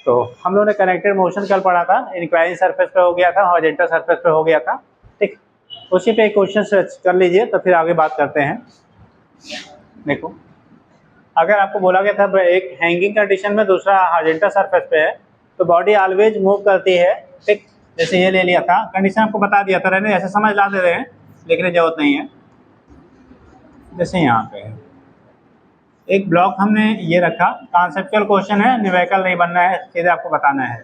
तो हम लोगों ने कनेक्टेड मोशन कल पढ़ा था, इंक्लाइंड सरफेस पे हो गया था, हॉरिजॉन्टल सरफेस पे हो गया था, ठीक। उसी पे एक क्वेश्चन सर्च कर लीजिए तो फिर आगे बात करते हैं। देखो, अगर आपको बोला गया था एक हैंगिंग कंडीशन में दूसरा हॉरिजॉन्टल सरफेस पे है तो बॉडी ऑलवेज मूव करती है, ठीक। जैसे ये ले लिया था, कंडीशन आपको बता दिया था, रहने ऐसे समझ ला दे रहे हैं, लिखने की जरूरत नहीं है। जैसे यहाँ पे है एक ब्लॉक हमने ये रखा, कॉन्सेप्चुअल क्वेश्चन है, न्यूमेरिकल नहीं बनना है, सीधे आपको बताना है।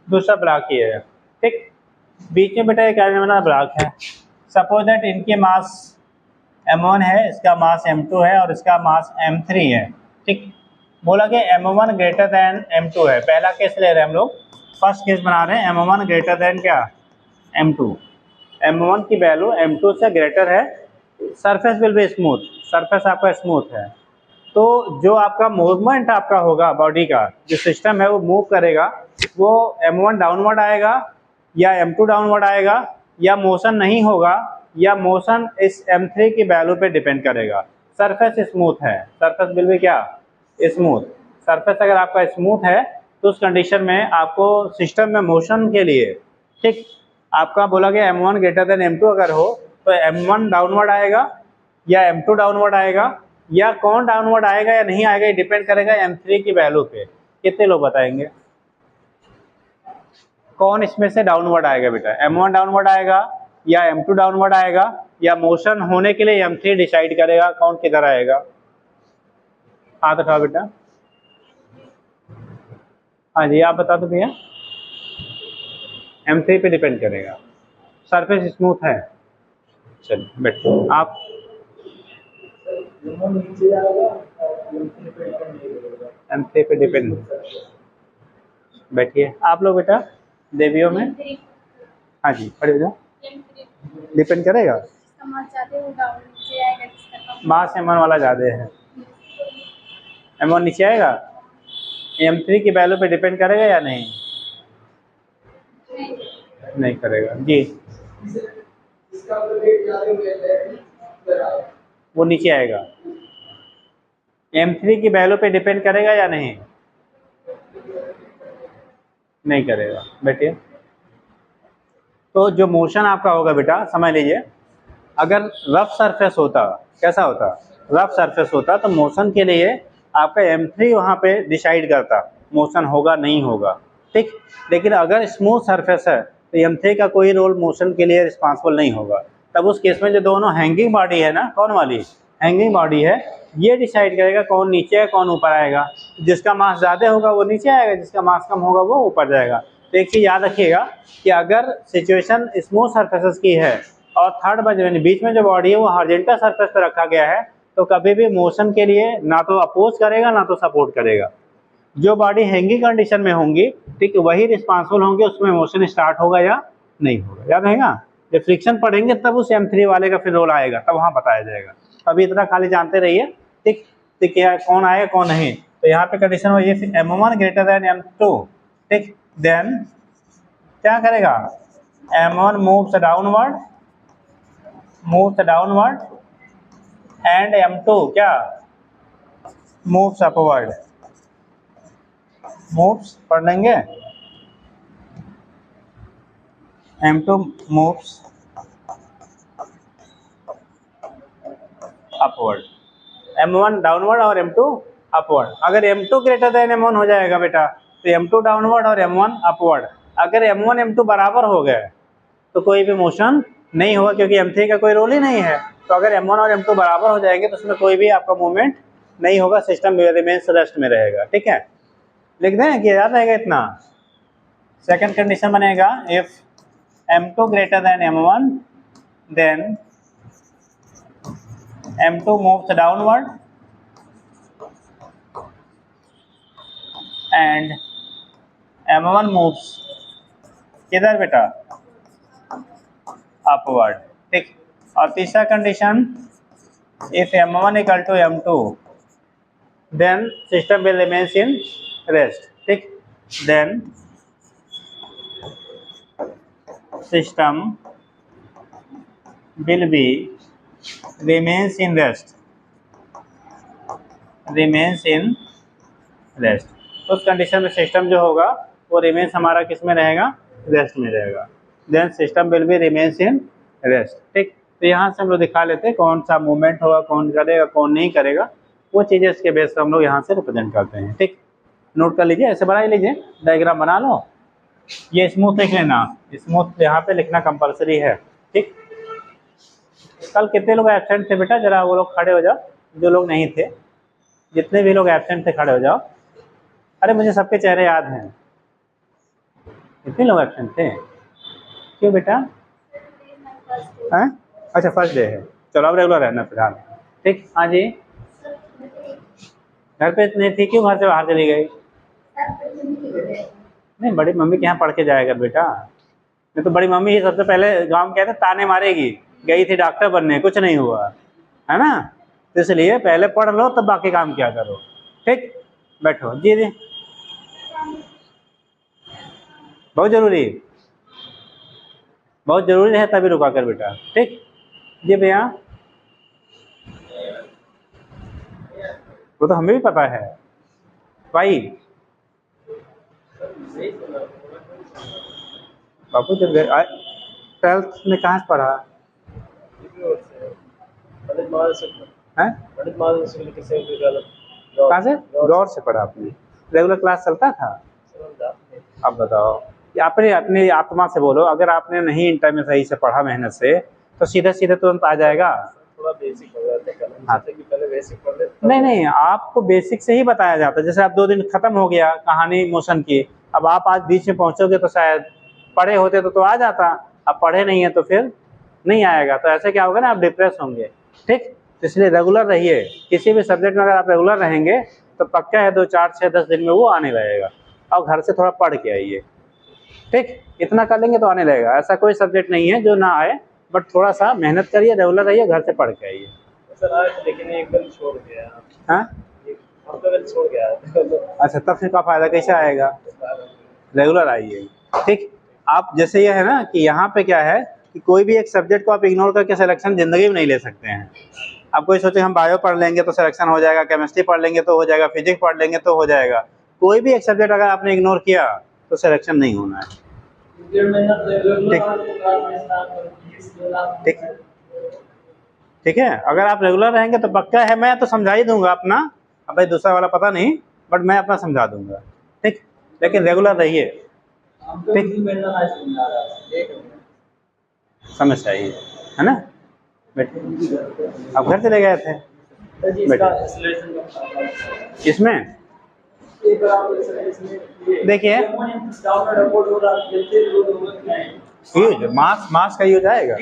दूसरा ब्लॉक ये है, ठीक। बीच में बेटा एक वाला ब्लॉक है। सपोज दैट इनके मास m1 है, इसका मास m2 है और इसका मास m3 है, ठीक। बोला कि m1 ग्रेटर दैन m2 है। पहला केस ले रहे हैं हम लोग, फर्स्ट केस बना रहे हैं, m1 ग्रेटर दैन क्या, m2। m1 की वैल्यू m2 से ग्रेटर है, surface will be smooth, surface आपका स्मूथ है। तो जो आपका मूवमेंट आपका होगा बॉडी का, जो सिस्टम है वो मूव करेगा, वो m1 डाउनवर्ड आएगा या m2 डाउनवर्ड आएगा, या मोशन नहीं होगा, या मोशन इस m3 की वैल्यू पे डिपेंड करेगा। सरफेस स्मूथ है, सरफेस विल बी क्या, स्मूथ। सरफेस अगर आपका स्मूथ है तो उस कंडीशन में आपको सिस्टम में मोशन के लिए, ठीक, आपका बोला गया m1 ग्रेटर देन m2 अगर हो तो m1 डाउनवर्ड आएगा या m2 डाउनवर्ड आएगा, या कौन डाउनवर्ड आएगा या नहीं आएगा ये डिपेंड करेगा m3 की वैल्यू पे। कितने लोग बताएंगे कौन इसमें से डाउनवर्ड आएगा बेटा, m1 डाउनवर्ड आएगा या m2 डाउनवर्ड आएगा, या मोशन होने के लिए m3 डिसाइड करेगा कौन किधर आएगा। हाथ उठाओ बेटा। हाँ जी, आप बता दो भैया। m3 पे डिपेंड करेगा, सरफेस स्मूथ है। चलिए बैठो आप। m3 पे डिपेंड, बैठिए आप लोग बेटा। देवियों में हाँ जी खड़े हो जाओ। डिपेंड करेगा, मास m1 वाला ज़्यादा है, m1 नीचे आएगा, m3 की वैल्यू पे डिपेंड करेगा या नहीं, नहीं करेगा जी। वो नीचे आएगा, m3 की वैल्यू पे डिपेंड करेगा या नहीं, नहीं करेगा। बैठिए। तो जो मोशन आपका होगा बेटा समझ लीजिए, अगर रफ सरफेस होता, कैसा होता, रफ सरफेस होता तो मोशन के लिए आपका m3 वहाँ पे डिसाइड करता मोशन होगा नहीं होगा, ठीक। लेकिन अगर स्मूथ सरफेस है तो m3 का कोई रोल मोशन के लिए रिस्पॉन्सिबल नहीं होगा। तब उस केस में जो दोनों हैंगिंग बॉडी है ना, कौन वाली हैंगिंग बॉडी है, ये डिसाइड करेगा कौन नीचे है कौन ऊपर आएगा। जिसका मास ज़्यादा होगा वो नीचे आएगा, जिसका मास कम होगा वो ऊपर जाएगा। तो एक चीज़ याद रखिएगा कि अगर सिचुएशन स्मूथ सरफेसेस की है और थर्ड बीच में जो बॉडी है वो हॉरिजॉन्टल सरफेस पर रखा गया है, तो कभी भी मोशन के लिए ना तो अपोज करेगा ना तो सपोर्ट करेगा। जो बॉडी हैंगिंग कंडीशन में होंगी, ठीक, वही रिस्पॉन्सिबल होंगे उसमें मोशन स्टार्ट होगा या नहीं होगा। याद रहेगा, जब फ्रिक्शन पढ़ेंगे तब उस m3 वाले का फिर रोल आएगा, तब वहाँ बताया जाएगा। अभी इतना खाली जानते रहिए, ठीक। तो क्या कौन आएगा कौन नहीं, तो यहाँ पे कंडीशन हो ये m1 ग्रेटर देन m2, ठीक। देन क्या करेगा, m1 moves downward, and m2 क्या मूव्स अपवर्ड, मूव्स पढ़ लेंगे, m2 moves upward, m1 downward और m2 अपवर्ड। अगर m2 ग्रेटर देन m1 हो जाएगा बेटा तो m2 डाउनवर्ड और m1 अपवर्ड। अगर m1 m2 बराबर हो गए तो कोई भी मोशन नहीं होगा, क्योंकि m3 का कोई रोल ही नहीं है। तो अगर m1 और m2 बराबर हो जाएंगे तो उसमें कोई भी आपका मूवमेंट नहीं होगा, सिस्टम रिमेंस रेस्ट में रहेगा, ठीक है। लिख दें कि याद रहेगा इतना। सेकंड कंडीशन बनेगा, if m2 greater than m1 then m2 moves downward and m1 moves किधर बेटा, अपवर्ड, ठीक। और तीसरा condition, if m1 equal to m2 then system will remains in rest, ठीक। Then system will be remains in rest, उस condition में system जो होगा वो रिमेन्स हमारा किस में रहेगा, रेस्ट में रहेगा। Then system will be remains in rest. ठीक, तो यहाँ से हम लोग दिखा लेते हैं कौन सा मूवमेंट होगा, कौन करेगा कौन नहीं करेगा, वो चीज़ें इसके बेस पर हम लोग यहाँ से रिप्रेजेंट करते हैं। ठीक, नोट कर लीजिए, ऐसे बना ही लीजिए, डायग्राम बना लो। ये स्मूथ लिख लेना, स्मूथ यहाँ पे लिखना कंपलसरी है। ठीक, कल कितने लोग एब्सेंट थे बेटा, जरा वो लोग खड़े हो जाओ, जो लोग नहीं थे, जितने भी लोग एब्सेंट थे खड़े हो जाओ। अरे मुझे सबके चेहरे याद हैं। कितने लोग एब्सेंट थे, क्यों बेटा? हैं? अच्छा फर्स्ट डे है, चलो अब रेगुलर रहना फिलहाल। ठीक, हाँ जी, घर पे नहीं थी, क्यों घर से बाहर चली गई? नहीं, बड़ी मम्मी के यहाँ पढ़ के जाएगा बेटा। नहीं तो बड़ी मम्मी ही सबसे पहले गांव में कहते ताने मारेगी, गई थी डॉक्टर बनने, कुछ नहीं हुआ, है ना? तो इसलिए पहले पढ़ लो तब बाकी काम क्या करो। ठीक, बैठो जी जी, बहुत जरूरी, बहुत जरूरी है, तभी रुका कर बेटा। ठीक जी भैया, वो तो हमें भी पता है भाई। बापू जब 12th में कहाँ से पढ़ा है? कहाँ से? गौर से पढ़ा आपने? रेगुलर क्लास चलता था? अब बताओ, आपने अपनी आत्मा से बोलो, अगर आपने नहीं इंटर में सही से पढ़ा मेहनत से तो सीधे सीधे तुरंत आ जाएगा? थोड़ा बेसिक हो जाता है, हाँ। पहले बेसिक पढ़ लेते। नहीं, आपको बेसिक से ही बताया जाता है। जैसे आप 2 दिन खत्म हो गया कहानी मोशन की, अब आप आज बीच में पहुंचोगे तो शायद पढ़े होते तो आ जाता, अब पढ़े नहीं है तो फिर नहीं आएगा, तो ऐसे क्या होगा ना, आप डिप्रेस होंगे। ठीक, इसलिए रेगुलर रहिए, किसी भी सब्जेक्ट में अगर आप रेगुलर रहेंगे तो पक्का है 2, 4, 6, 10 दिन में वो आने लगेगा। और घर से थोड़ा पढ़ के आइए। ठीक, इतना कर लेंगे तो आने लगेगा। ऐसा कोई सब्जेक्ट नहीं है जो ना आए, बट थोड़ा सा मेहनत करिए, रेगुलर रहिए, घर से पढ़ के आइए। सर आज लेकिन एक दिन छोड़ गया। हाँ, छोड़ गया। अच्छा, तब फिर का फायदा कैसे आएगा? रेगुलर आइए। ठीक, आप जैसे ये है ना कि यहाँ पे क्या है कि कोई भी एक सब्जेक्ट को आप इग्नोर करके सिलेक्शन जिंदगी में नहीं ले सकते हैं। आप कोई सोचे हम बायो पढ़ लेंगे तो सिलेक्शन हो जाएगा, केमिस्ट्री पढ़ लेंगे तो हो जाएगा, फिजिक्स पढ़ लेंगे तो हो जाएगा, कोई भी एक सब्जेक्ट अगर आपने इग्नोर किया तो सिलेक्शन नहीं होना है। ठीक, ठीक है, अगर आप रेगुलर रहेंगे तो पक्का है, मैं तो समझा ही दूंगा अपना, अब भाई दूसरा वाला पता नहीं, बट मैं अपना समझा दूंगा। ठीक, लेकिन रेगुलर रहिए। ठीक, समझ आई है ना? आप घर चले गए थे इसमें? देखिए यूज मास का यूज आएगा,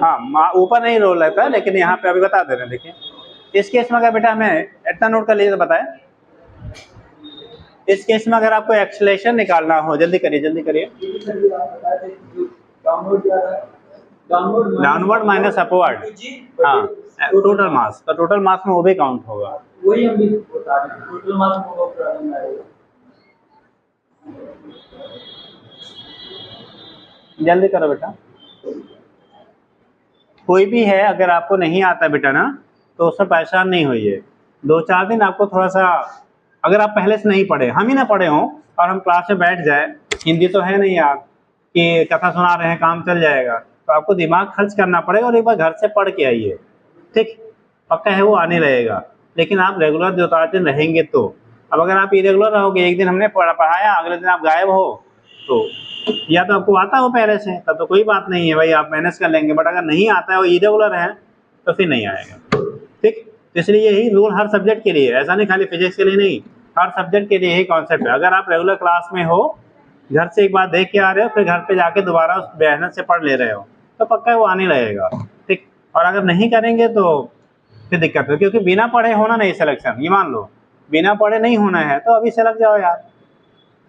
हाँ, ऊपर नहीं रोल रहता है, लेकिन यहाँ पे अभी बता दे रहे हैं। देखिए इस केस में अगर बेटा हमें इतना नोट कर लीजिए तो बताएं, इस केस में अगर आपको एक्सेलरेशन निकालना हो, जल्दी करिए जल्दी करिए, डाउनवर्ड माइनस अपवर्ड, हाँ, टोटल मास, तो टोटल मास में वो भी काउंट होगा। वही हम भी बता रहे हैं, टोटल मास में होगा। जल्दी करो बेटा, कोई भी है अगर आपको नहीं आता बेटा ना तो उससे परेशान नहीं होइए। 2-4 दिन आपको थोड़ा सा, अगर आप पहले से नहीं पढ़े, हम ही ना पढ़े हों और हम क्लास में बैठ जाए, हिंदी तो है नहीं आप कि कथा सुना रहे हैं काम चल जाएगा, तो आपको दिमाग खर्च करना पड़ेगा और एक बार घर से पढ़ के आइए। ठीक, पक्का है वो आने रहेगा, लेकिन आप रेगुलर 2-4 दिन रहेंगे तो। अब अगर आप इरेगुलर रहोगे, एक दिन हमने पढ़ाया अगले दिन आप गायब हो, तो या तो आपको आता हो पहले से, तब तो कोई बात नहीं है भाई, आप मैनेज कर लेंगे, बट अगर नहीं आता है वो इरेगुलर है तो फिर नहीं आएगा। ठीक, इसलिए यही रूल हर सब्जेक्ट के लिए, ऐसा नहीं खाली फिजिक्स के लिए नहीं, हर सब्जेक्ट के लिए यही कॉन्सेप्ट है। अगर आप रेगुलर क्लास में हो, घर से एक बार देख के आ रहे हो, फिर घर पे जाके दोबारा उस मेहनत से पढ़ ले रहे हो, तो पक्का वो आने लगेगा। ठीक, और अगर नहीं करेंगे तो फिर दिक्कत है, क्योंकि बिना पढ़े होना नहीं सिलेक्शन, ये मान लो बिना पढ़े नहीं होना है तो अभी से लग जाओ यार।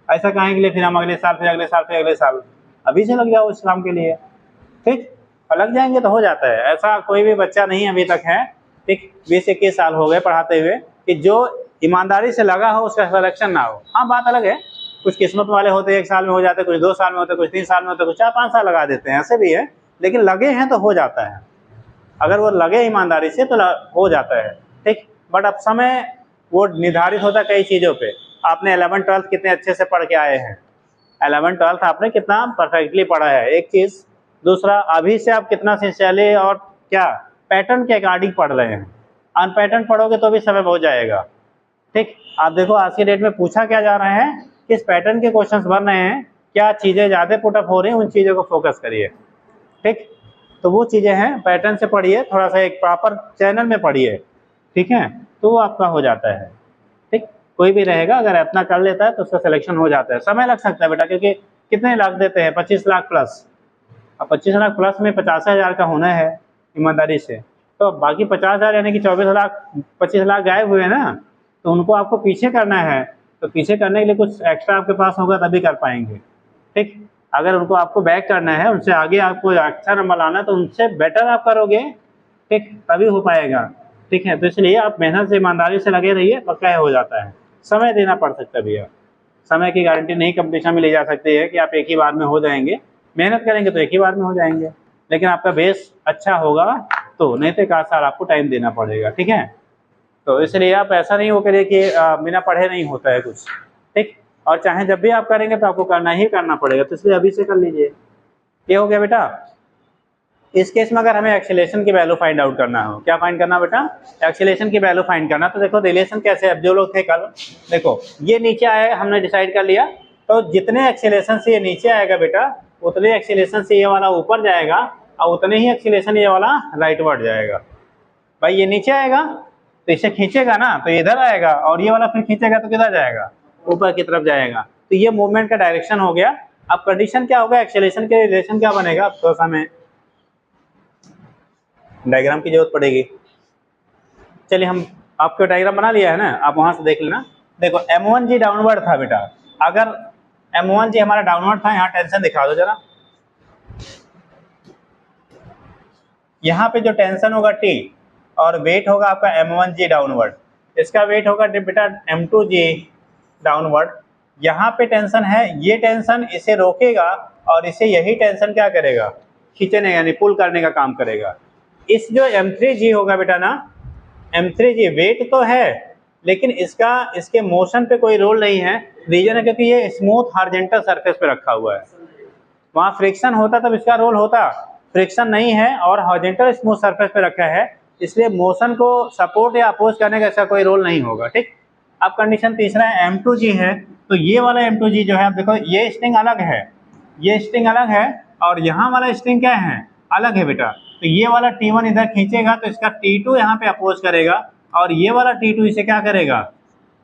ऐसा कहें के लिए फिर हम अगले साल, फिर अगले साल, फिर अगले साल, अभी से लग जाओ इस काम के लिए। ठीक, और लग जाएंगे तो हो जाता है। ऐसा कोई भी बच्चा नहीं अभी तक है, ठीक, 20-21 साल हो गए पढ़ाते हुए, कि जो ईमानदारी से लगा हो उसका सिलेक्शन ना हो। हाँ, बात अलग है, कुछ किस्मत वाले होते 1 साल में हो जाते, कुछ 2 साल में होते, कुछ 3 साल में होते, कुछ 4-5 साल लगा देते हैं, ऐसे भी है, लेकिन लगे हैं तो हो जाता है। अगर वो लगे ईमानदारी से तो हो जाता है। ठीक, बट अब समय वो निर्धारित होता है कई चीज़ों पे। आपने 11th 12th कितने अच्छे से पढ़ के आए हैं, 11th 12th आपने कितना परफेक्टली पढ़ा है, एक चीज़। दूसरा, अभी से आप कितना सिंसियरली और क्या पैटर्न के अकॉर्डिंग पढ़ रहे हैं। अनपैटर्न पढ़ोगे तो भी समय बहुत जाएगा। ठीक, आप देखो आज की डेट में पूछा क्या जा रहा है, किस पैटर्न के क्वेश्चंस बन रहे हैं, क्या चीज़ें ज़्यादा पुटअप हो रही हैं, उन चीज़ों को फोकस करिए। ठीक, तो वो चीज़ें हैं, पैटर्न से पढ़िए, थोड़ा सा एक प्रॉपर चैनल में पढ़िए, ठीक है, तो वो आपका हो जाता है। ठीक, कोई भी रहेगा अगर अपना कर लेता है तो उसका सिलेक्शन हो जाता है। समय लग सकता है बेटा, क्योंकि कितने लाख देते हैं, 25 लाख प्लस। अब 25 लाख प्लस में 50,000 का होना है ईमानदारी से, तो बाकी 50,000 यानी कि 24 लाख, 25 लाख गायब हुए ना, तो उनको आपको पीछे करना है। तो पीछे करने के लिए कुछ एक्स्ट्रा आपके पास होगा तभी कर पाएंगे। ठीक, अगर उनको आपको बैक करना है, उनसे आगे आपको अच्छा नंबर लाना है, तो उनसे बेटर आप करोगे, ठीक, तभी हो पाएगा। ठीक है, तो इसलिए आप मेहनत से ईमानदारी से लगे रहिए, पक्का हो जाता है। समय देना पड़ सकता है भैया, समय की गारंटी नहीं कंपटीशन में ले जा सकती है कि आप एक ही बार में हो जाएंगे। मेहनत करेंगे तो एक ही बार में हो जाएंगे, लेकिन आपका बेस अच्छा होगा तो, नहीं तो 1 साल आपको टाइम देना पड़ेगा। ठीक है, तो इसलिए आप ऐसा नहीं हो करिए कि बिना पढ़े नहीं होता है कुछ। ठीक, और चाहे जब भी आप करेंगे तो आपको करना ही करना पड़ेगा, तो इसलिए अभी से कर लीजिए। ये हो गया बेटा। इस केस में अगर हमें एक्सीलरेशन की वैल्यू फाइंड आउट करना हो, क्या फाइंड करना बेटा, एक्सीलरेशन की वैल्यू फाइंड करना। तो देखो रिलेशन कैसे, अब जो लोग थे कल, देखो ये नीचे आया, हमने डिसाइड कर लिया, तो जितने एक्सीलरेशन से ये नीचे आएगा बेटा, उतने एक्सीलरेशन से ये वाला ऊपर जाएगा, और उतने ही एक्सीलरेशन ये वाला राइटवर्ड जाएगा। भाई ये नीचे आएगा तो इसे खींचेगा ना, तो इधर आएगा, और ये वाला फिर खींचेगा तो किधर जाएगा, ऊपर की तरफ जाएगा। तो ये मूवमेंट का डायरेक्शन हो गया। अब कंडीशन क्या होगा, एक्सीलरेशन के रिलेशन क्या बनेगा, अब थोड़ा सा हमें डायग्राम की जरूरत पड़ेगी। चलिए, हम आपको डायग्राम बना लिया है ना, आप वहां से देख लेना। देखो M1G डाउनवर्ड था बेटा, अगर M1G हमारा डाउनवर्ड था, यहाँ टेंशन दिखा दो जरा। यहाँ पे जो टेंशन होगा T, और वेट होगा आपका M1G डाउनवर्ड, इसका वेट होगा बेटा M2G डाउनवर्ड। यहाँ पे टेंशन है, ये टेंशन इसे रोकेगा, और इसे यही टेंशन क्या करेगा, खींचने यानी पुल करने का काम करेगा। इस जो M3G होगा बेटा ना, M3G वेट तो है, लेकिन इसके मोशन पे कोई रोल नहीं है। रीजन है क्योंकि ये स्मूथ हॉरिजॉन्टल सरफेस पे रखा हुआ है। वहाँ फ्रिक्शन होता तब इसका रोल होता, फ्रिक्शन नहीं है और हॉरिजॉन्टल स्मूथ सरफेस पे रखा है, इसलिए मोशन को सपोर्ट या अपोज करने का इसका कोई रोल नहीं होगा। ठीक, अब कंडीशन तीसरा है, M2G है, तो ये वाला M2G जो है, आप देखो ये स्ट्रिंग अलग है, ये स्ट्रिंग अलग है, और यहाँ वाला स्ट्रिंग क्या है, अलग है बेटा। तो ये वाला T1 इधर खींचेगा तो इसका T2 यहाँ पे अपोज करेगा, और ये वाला T2 इसे क्या करेगा,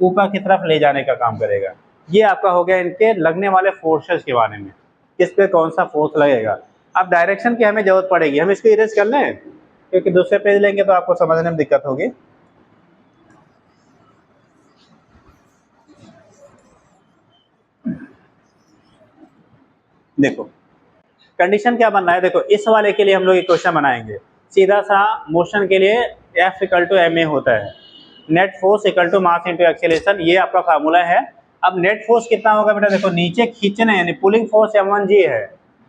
ऊपर की तरफ ले जाने का काम करेगा। ये आपका हो गया इनके लगने वाले फोर्सेस के बारे में, किस पे कौन सा फोर्स लगेगा। अब डायरेक्शन की हमें जरूरत पड़ेगी, हम इसको इरेज कर लें, क्योंकि दूसरे पेज लेंगे तो आपको समझने में दिक्कत होगी। देखो कंडीशन क्या बन रहा है, देखो इस वाले के लिए हम लोग एक क्वेश्चन बनाएंगे सीधा सा। मोशन के लिए F = ma होता है, net force = mass into acceleration, ये आपका फार्मूला है। अब नेट फोर्स कितना होगा बेटा, देखो नीचे खींचने यानी पुलिंग फोर्स M1G है,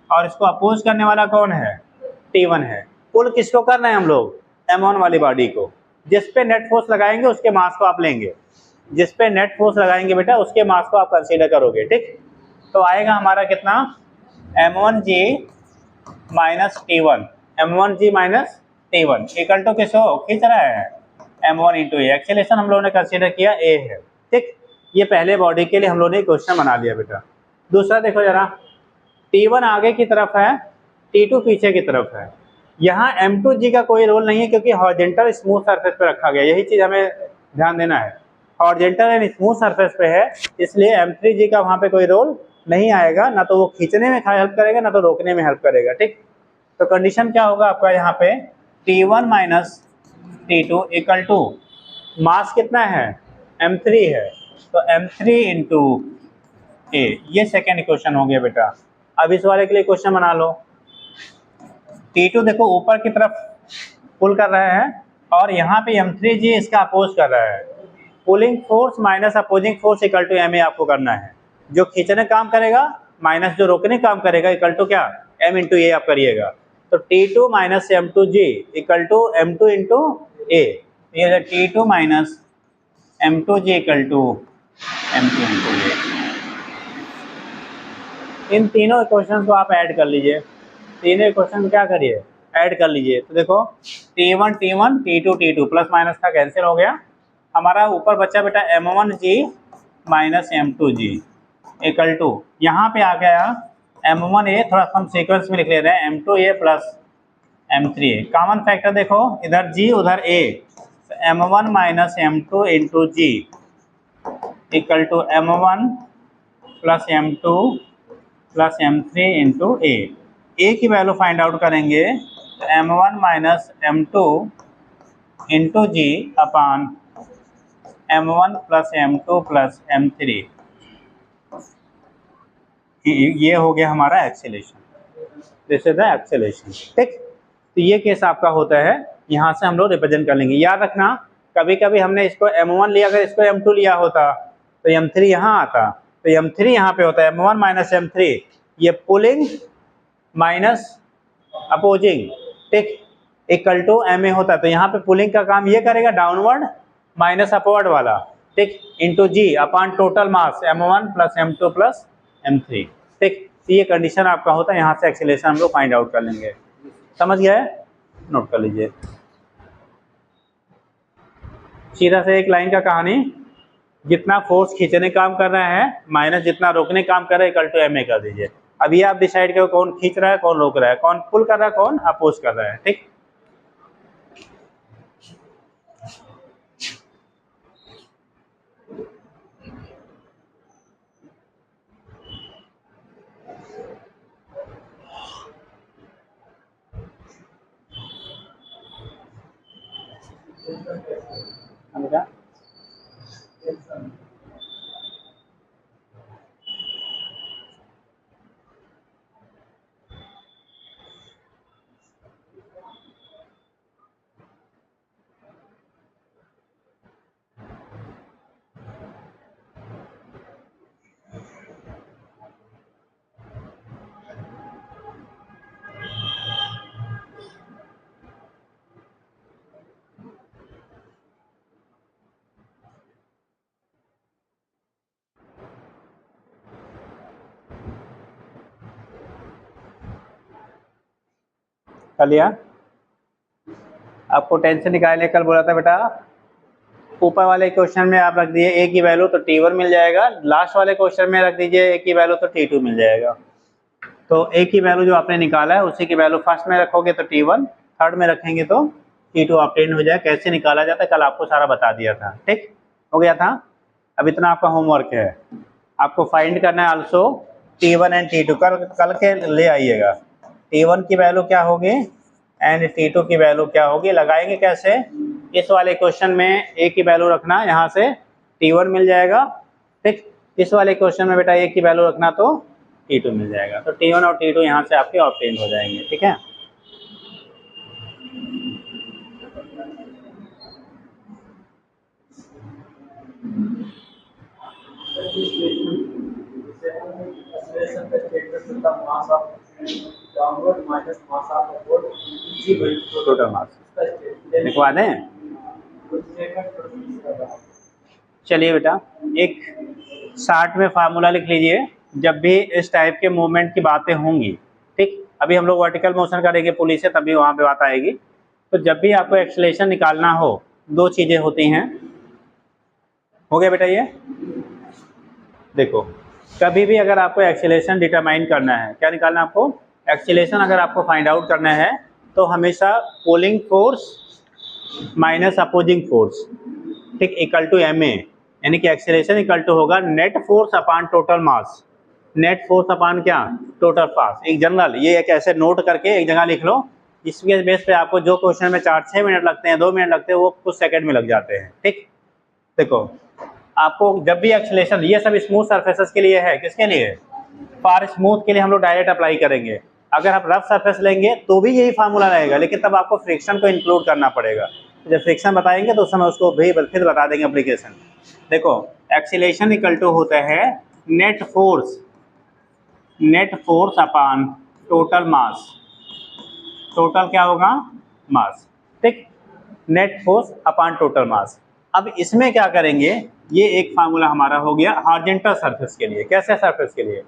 और इसको अपोज करने वाला कौन है, T1 है। पुल किसको करना है हम लोग, M1 वाली बॉडी को। जिस पे नेट फोर्स लगाएंगे उसके मास को आप लेंगे, जिस पे नेट फोर्स लगाएंगे बेटा उसके मास को आप कंसीडर करोगे। ठीक, तो आएगा हमारा कितना, M1G minus T1, M1G minus T1 equal to किसको खींच रहा है, M1 इंटू ए। एक्सीलरेशन हम लोगों ने कंसीडर किया A है। ठीक, ये पहले बॉडी के लिए हम लोगों ने क्वेश्चन बना लिया बेटा। दूसरा देखो जरा, T1 आगे की तरफ है, T2 पीछे की तरफ है। यहाँ M2G का कोई रोल नहीं है, क्योंकि हॉरिजॉन्टल स्मूथ सरफेस पे रखा गया, यही चीज़ हमें ध्यान देना है। हॉरिजॉन्टल एंड स्मूथ सरफेस पे है, इसलिए M3G का वहाँ पे कोई रोल नहीं आएगा, ना तो वो खींचने में हेल्प करेगा, ना तो रोकने में हेल्प करेगा। ठीक, तो कंडीशन क्या होगा आपका यहाँ पे, T1 minus T2 equal to मास कितना है, M3 है, तो M3 इंटू ए। ये सेकेंड इक्वेशन हो गया बेटा। अब इस वाले के लिए क्वेश्चन बना लो। T2 देखो ऊपर की तरफ पुल कर रहा है, और यहाँ पे M3G इसका अपोज कर रहा है। Pulling force minus opposing force equal to ma आपको करना है। जो खींचने काम करेगा माइनस जो रोकने काम करेगा इक्वल टू क्या, m इंटू ए आप करिएगा। तो T2 minus M2G equal to M2 into a. ये T2 minus m2g equal to m2 into j. इन तीनों इक्वेशन को आप ऐड कर लीजिए, तीनों इक्वेशन क्या करिए, ऐड कर लीजिए। तो देखो T1 T1 T2 T2 plus minus का कैंसिल हो गया, हमारा ऊपर बच्चा बेटा m1g minus m2g equal to, यहाँ पे आ गया m1a, थोड़ा हम सीक्वेंस में लिख ले रहे हैं, m2a plus m3a। Common factor देखो, इधर g उधर a, m1 minus m2 into g equal to m1 plus m2 plus m3 into a की वैल्यू फाइंड आउट करेंगे तो m1 minus m2 into g upon m1 plus m2 plus m3, ये हो गया हमारा acceleration, this is the acceleration. ठीक, तो ये केस आपका होता है, यहाँ से हम लोग रिप्रेजेंट कर लेंगे। याद रखना कभी कभी हमने इसको m1 लिया, अगर इसको m2 लिया होता तो m3 यहाँ आता, तो m3 यहाँ पे होता है m1 माइनस m3, ये पुलिंग माइनस अपोजिंग, ठीक, इक्वल टू ma होता है। तो यहाँ पे पुलिंग का काम ये करेगा, डाउनवर्ड माइनस अपवर्ड वाला, ठीक, into g upon total mass m1 plus m2 plus m3, ठीक। तो ये कंडीशन आपका होता है, यहाँ से एक्सेलेरेशन हम लोग फाइंड आउट कर लेंगे। समझ गए, नोट कर लीजिए। सीधा से एक लाइन का कहानी, जितना फोर्स खींचने काम कर रहा है माइनस जितना रोकने काम कर रहा है इक्वल टू ma कर दीजिए। अभी आप डिसाइड करो कौन खींच रहा है कौन रोक रहा है, कौन पुल कर रहा है कौन अपोज कर रहा है, ठीक। समझा? कर लिया? आपको टेंशन निकालने कल बोला था बेटा, ऊपर वाले क्वेश्चन में आप रख दिए a की वैल्यू तो T1 मिल जाएगा, लास्ट वाले क्वेश्चन में रख दीजिए a की वैल्यू तो T2 मिल जाएगा। तो a की वैल्यू जो आपने निकाला है उसी की वैल्यू फर्स्ट में रखोगे तो T1, थर्ड में रखेंगे तो T2 ऑब्टेन हो जाए। कैसे निकाला जाता है कल आपको सारा बता दिया था, ठीक हो गया था। अब इतना आपका होमवर्क है, आपको फाइंड करना है आल्सो T1 एंड T2, कल के ले आइएगा। T1 की वैल्यू क्या होगी एंड T2 की वैल्यू क्या होगी, लगाएंगे कैसे, इस वाले क्वेश्चन में a की वैल्यू रखना, यहाँ से T1 मिल जाएगा, ठीक। इस वाले क्वेश्चन में बेटा a की वैल्यू रखना तो T2 मिल जाएगा, तो T1 और T2 यहाँ से आपके ऑब्टेन हो जाएंगे, ठीक है। टोटल मास लिखवा दें। चलिए बेटा, एक शार्ट में फार्मूला लिख लीजिए, जब भी इस टाइप के मूवमेंट की बातें होंगी, ठीक। अभी हम लोग वर्टिकल मोशन करेंगे पुलिस से, तभी वहाँ पे बात आएगी। तो जब भी आपको एक्सेलेरेशन निकालना हो, दो चीज़ें होती हैं। हो गया बेटा ये, देखो कभी भी अगर आपको एक्सेलेरेशन डिटरमाइन करना है, क्या निकालना है आपको, एक्सेलेरेशन अगर आपको फाइंड आउट करना है तो हमेशा pulling force minus opposing force, ठीक, इक्वल टू ma, यानी कि एक्सेलेरेशन इक्वल टू होगा नेट फोर्स अपान टोटल मास, नेट फोर्स अपान क्या, टोटल मास। एक जनरल ये एक ऐसे नोट करके एक जगह लिख लो, इसके बेस पे आपको जो क्वेश्चन में 4-6 मिनट लगते हैं, 2 मिनट लगते हैं, वो कुछ सेकंड में लग जाते हैं, ठीक। देखो आपको जब भी एक्सेलेरेशन, ये सब स्मूथ सरफेसेस के लिए है, किसके लिए, फॉर स्मूथ के लिए हम लोग डायरेक्ट अप्लाई करेंगे। अगर आप रफ सरफेस लेंगे तो भी यही फार्मूला रहेगा, लेकिन तब आपको फ्रिक्शन को इंक्लूड करना पड़ेगा। तो जब फ्रिक्शन बताएंगे तो उस समय उसको भी फिर बता देंगे एप्लीकेशन। देखो एक्सेलेरेशन इक्वल टू होता है नेट फोर्स अपान टोटल मास, टोटल क्या होगा मास, ठीक, नेट फोर्स अपान टोटल मास। अब इसमें क्या करेंगे, ये एक फार्मूला हमारा हो गया हॉरिजॉन्टल सरफेस के लिए। कैसे सरफेस के लिए?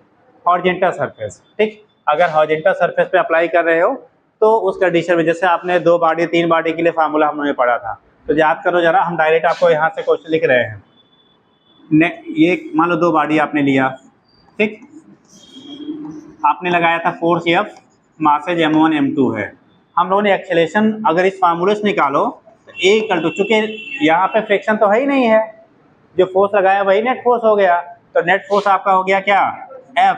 हॉरिजॉन्टल सरफेस, ठीक। अगर हॉरिजॉन्टल सरफेस पे अप्लाई कर रहे हो तो उस कंडीशन में, जैसे आपने 2 बॉडी 3 बॉडी के लिए फार्मूला हमने पढ़ा था, तो याद करो जरा, हम डायरेक्ट आपको यहाँ से क्वेश्चन लिख रहे हैं। ये मान लो 2 बॉडी आपने लिया, ठीक, आपने लगाया था force F, masses m1 m2 है। हम लोगों ने एक्सेलेरेशन अगर इस फार्मूले से निकालो तो A इक्वल टू, चूंकि यहाँ पे फ्रिक्शन तो है ही नहीं है, जो फोर्स लगाया वही नेट फोर्स हो गया, तो नेट फोर्स आपका हो गया क्या, F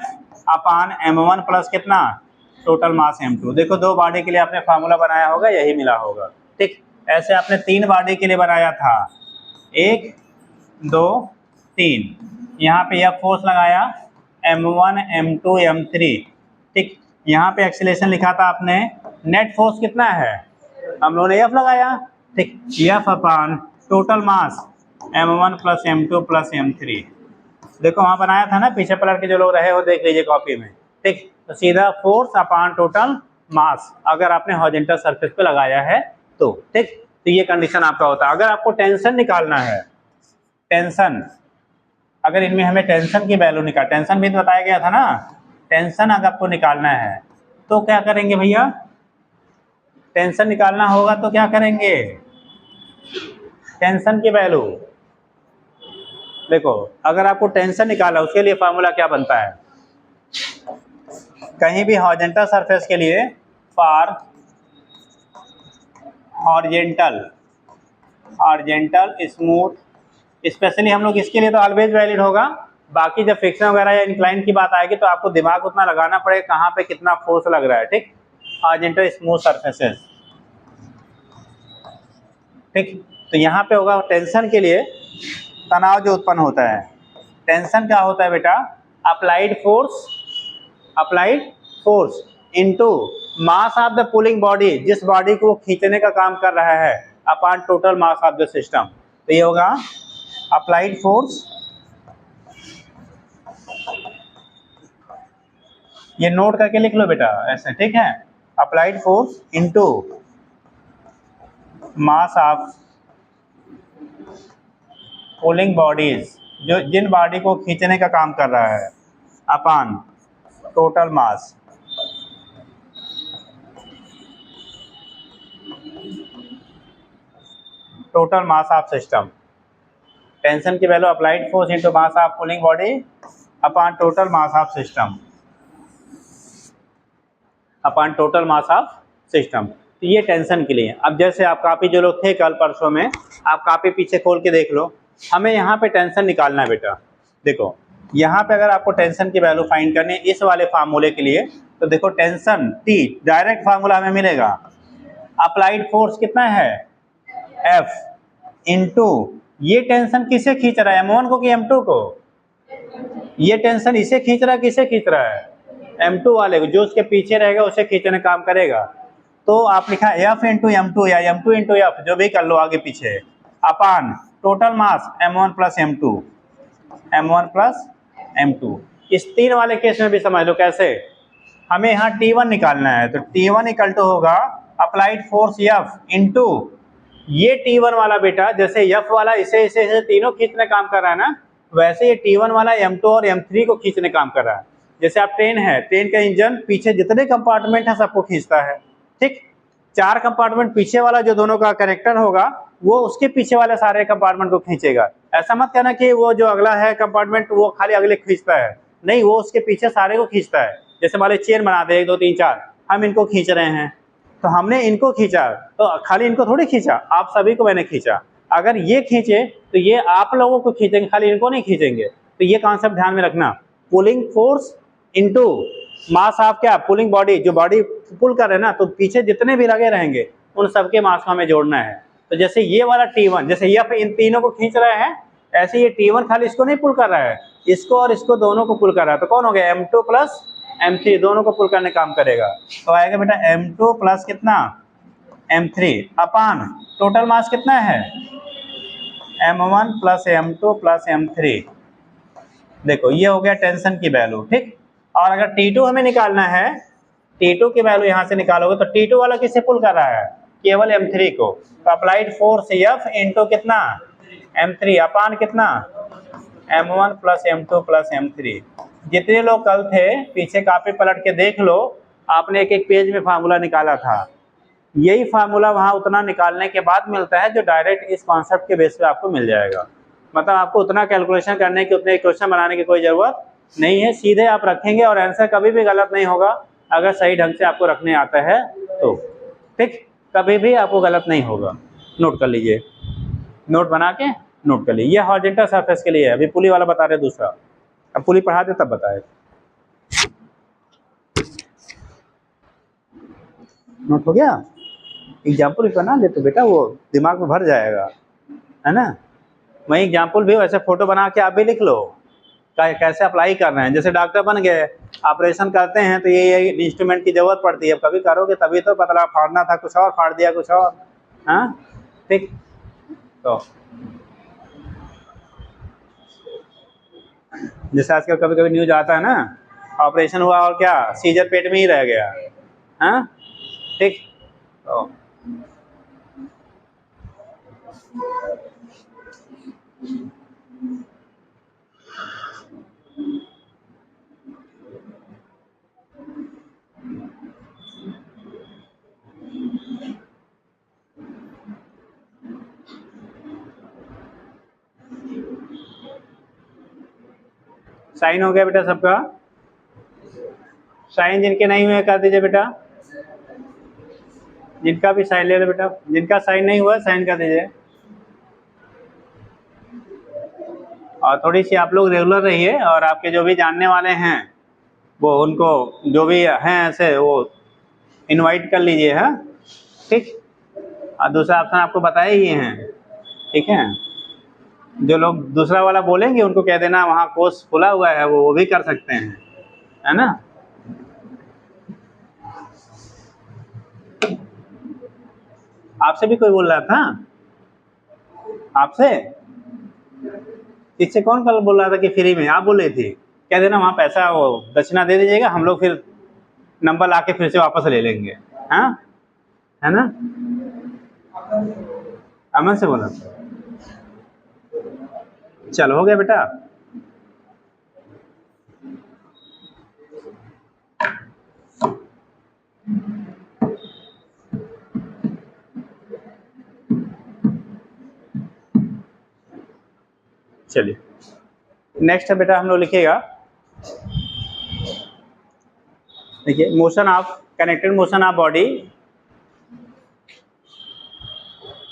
अपान m1 प्लस कितना, टोटल मास m2। देखो 2 बॉडी के लिए आपने फार्मूला बनाया होगा, यही मिला होगा, ठीक। ऐसे आपने 3 बॉडी के लिए बनाया था, 1 2 3, यहाँ पे F फोर्स लगाया m1 m2 m3, ठीक। यहाँ पे एक्सीलरेशन लिखा था आपने, नेट फोर्स कितना है, हम लोगों ने F लगाया, ठीक, F upon total mass m1 plus m2 plus m3। देखो वहाँ बनाया था ना, पीछे पलट के जो लोग रहे हो देख लीजिए कॉपी में, ठीक। तो सीधा फोर्स अपान टोटल मास अगर आपने हॉरिजॉन्टल सरफेस पे लगाया है तो, ठीक। तो ये कंडीशन आपका होता है। अगर आपको टेंशन निकालना है, टेंशन, अगर इनमें हमें टेंशन की वैल्यू निकाल, टेंशन भी तो बताया गया था ना, टेंशन अगर आपको निकालना है तो क्या करेंगे भैया, टेंशन निकालना होगा तो क्या करेंगे, टेंशन की वैल्यू देखो, अगर आपको टेंशन निकालना उसके लिए फार्मूला क्या बनता है, कहीं भी हॉरिजॉन्टल सरफेस के लिए, फॉर हॉरिजॉन्टल स्मूथ, स्पेशली हम लोग इसके लिए तो ऑलवेज वैलिड होगा, बाकी जब फ्रिक्शन वगैरह या इंक्लाइन की बात आएगी तो आपको दिमाग उतना लगाना पड़ेगा कहाँ पे कितना फोर्स लग रहा है, ठीक। हॉरिजॉन्टल स्मूथ सरफेसेस, ठीक। तो यहाँ पे होगा टेंशन के लिए तनाव जो उत्पन्न होता है, टेंशन क्या होता है बेटा, applied force into mass of the pulling body, जिस बॉडी को खींचने का काम कर रहा है, upon total mass of the system. तो ये होगा अप्लाइड फोर्स, ये नोट करके लिख लो बेटा ऐसे, ठीक है, applied force into mass of pulling bodies, जो जिन बॉडी को खींचने का काम कर रहा है, upon total mass of system. Tension की value applied force into mass of pulling body upon total mass of system, upon total mass of system. तो ये टेंशन के लिए। अब जैसे आप कापी जो लोग थे कल परसों में, आप कापी पीछे खोल के देख लो, हमें यहाँ पे टेंशन निकालना है बेटा। देखो यहाँ पे अगर आपको टेंशन की वैल्यू फाइंड करनी है इस वाले फार्मूले के लिए, तो देखो टेंशन T डायरेक्ट फार्मूला हमें मिलेगा, अप्लाइड फोर्स कितना है F इनटू, ये टेंशन किसे खींच रहा है, M1 को कि M2 को, ये टेंशन इसे खींच रहा है, किसे खींच रहा है, M2 वाले को, जो उसके पीछे रहेगा उसे खींचने काम करेगा। तो आप लिखा F इंटू M2 या M2 इंटू F, जो भी कर लो आगे पीछे, अपान total mass M1 plus M2। इस 3 वाले केस में भी समझ लो कैसे, हमें यहाँ T1 निकालना है, तो T1 इक्वल टू होगा अप्लाइड फोर्स F इंटू, ये T1 वाला बेटा जैसे F वाला इसे तीनों खींचने काम कर रहा है ना, वैसे ये T1 वाला M2 और M3 को खींचने काम कर रहा है। जैसे आप ट्रेन है, ट्रेन का इंजन पीछे जितने कंपार्टमेंट है सबको खींचता है, ठीक। 4 कंपार्टमेंट पीछे वाला जो दोनों का कनेक्टर होगा वो उसके पीछे वाले सारे कंपार्टमेंट को खींचेगा। ऐसा मत कहना कि वो जो अगला है कंपार्टमेंट वो खाली अगले खींचता है, नहीं, वो उसके पीछे सारे को खींचता है। जैसे मान लो चेन बना दे 1 2 3 4, हम इनको खींच रहे हैं, तो हमने इनको खींचा, तो खाली इनको थोड़ी खींचा, आप सभी को मैंने खींचा। अगर ये खींचे तो ये आप लोगों को खींचेंगे, खाली इनको नहीं खींचेंगे। तो ये कॉन्सेप्ट ध्यान में रखना, pulling force into mass of क्या, पुलिंग बॉडी, जो बॉडी पुल कर रहे हैं ना, तो पीछे जितने भी लगे रहेंगे उन सबके मास को हमें जोड़ना है। तो जैसे ये वाला T1, जैसे ये इन तीनों को खींच रहे हैं, ऐसे ये T1 खाली इसको नहीं पुल कर रहा है, इसको और इसको दोनों को पुल कर रहा है। तो कौन हो गया, M2 प्लस M3, दोनों को पुल करने काम करेगा। तो आएगा बेटा M2 प्लस कितना, M3 अपान टोटल मास कितना है, M1 plus M2 plus M3। देखो ये हो गया टेंशन की वैल्यू, ठीक। और अगर T2 हमें निकालना है, T2 की वैल्यू यहाँ से निकालोगे तो T2 वाला किसे पुल कर रहा है, केवल M3 को। तो अप्लाइड फोर्स F इनटू कितना, M3 अपान कितना, M1 plus M2 plus M3। जितने लोग कल थे पीछे कापी पलट के देख लो, आपने एक एक पेज में फार्मूला निकाला था। यही फार्मूला वहाँ उतना निकालने के बाद मिलता है जो डायरेक्ट इस कॉन्सेप्ट के बेस पे आपको मिल जाएगा। मतलब आपको उतना कैलकुलेशन करने की, उतने क्वेश्चन बनाने की कोई ज़रूरत नहीं है, सीधे आप रखेंगे और आंसर कभी भी गलत नहीं होगा अगर सही ढंग से आपको रखने आता है तो। ठीक, कभी भी आपको गलत नहीं होगा। नोट कर लीजिए, नोट बना के नोट कर लीजिए। ये हॉरिजॉन्टल सरफेस के लिए है, अभी पुली वाला बता रहे दूसरा, अब पुली पढ़ा दे तब बताए। नोट हो गया? एग्जाम्पल भी बना ले तो बेटा वो दिमाग में भर जाएगा, है ना। वही एग्जाम्पल भी वैसे फोटो बना के आप भी लिख लो कैसे अप्लाई कर रहे हैं। जैसे डॉक्टर बन गए, ऑपरेशन करते हैं तो ये इंस्ट्रूमेंट की जरूरत पड़ती है, कभी करोगे तभी तो पता लगा फाड़ना था कुछ और फाड़ दिया कुछ और। हाँ ठीक, तो जैसे आजकल कभी कभी न्यूज आता है ना, ऑपरेशन हुआ और क्या सीजर पेट में ही रह गया। हाँ ठीक, तो साइन हो गया बेटा सबका? साइन जिनके नहीं हुए कर दीजिए बेटा, जिनका भी साइन ले लो बेटा, जिनका साइन नहीं हुआ साइन कर दीजिए। और थोड़ी सी आप लोग रेगुलर रहिए और आपके जो भी जानने वाले हैं वो उनको जो भी हैं ऐसे वो इनवाइट कर लीजिए। है ठीक, और दूसरा ऑप्शन आपको बताए ही हैं, ठीक है। जो लोग दूसरा वाला बोलेंगे उनको कह देना वहाँ कोर्स खुला हुआ है, वो भी कर सकते हैं, है ना। आपसे भी कोई बोल रहा था? आपसे इससे कौन कल बोल रहा था कि फ्री में? आप बोल रही थी, कह देना वहाँ पैसा वो दक्षिणा दे दीजिएगा, हम लोग फिर नंबर ला के फिर से वापस ले लेंगे। हाँ है ना, अमन से बोला। चलो हो गया बेटा। चलिए नेक्स्ट है बेटा, हम लोग लिखिएगा, देखिए motion of connected motion of body,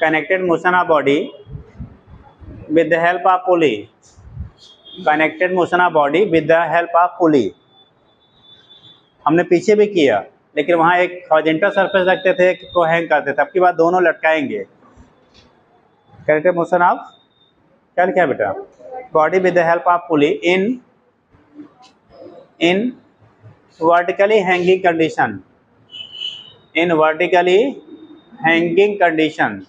connected motion of body with the help of pulley, connected motion of body with the help of pulley। हमने पीछे भी किया लेकिन वहाँ एक हॉरिजॉन्टल सरफेस रखते थे, एक को हैंग करते थे, अब की बात दोनों लटकाएंगे। कनेक्टेड मोशन ऑफ क्या लिखा है बेटा, body with the help of pulley in vertically hanging condition, in vertically hanging condition.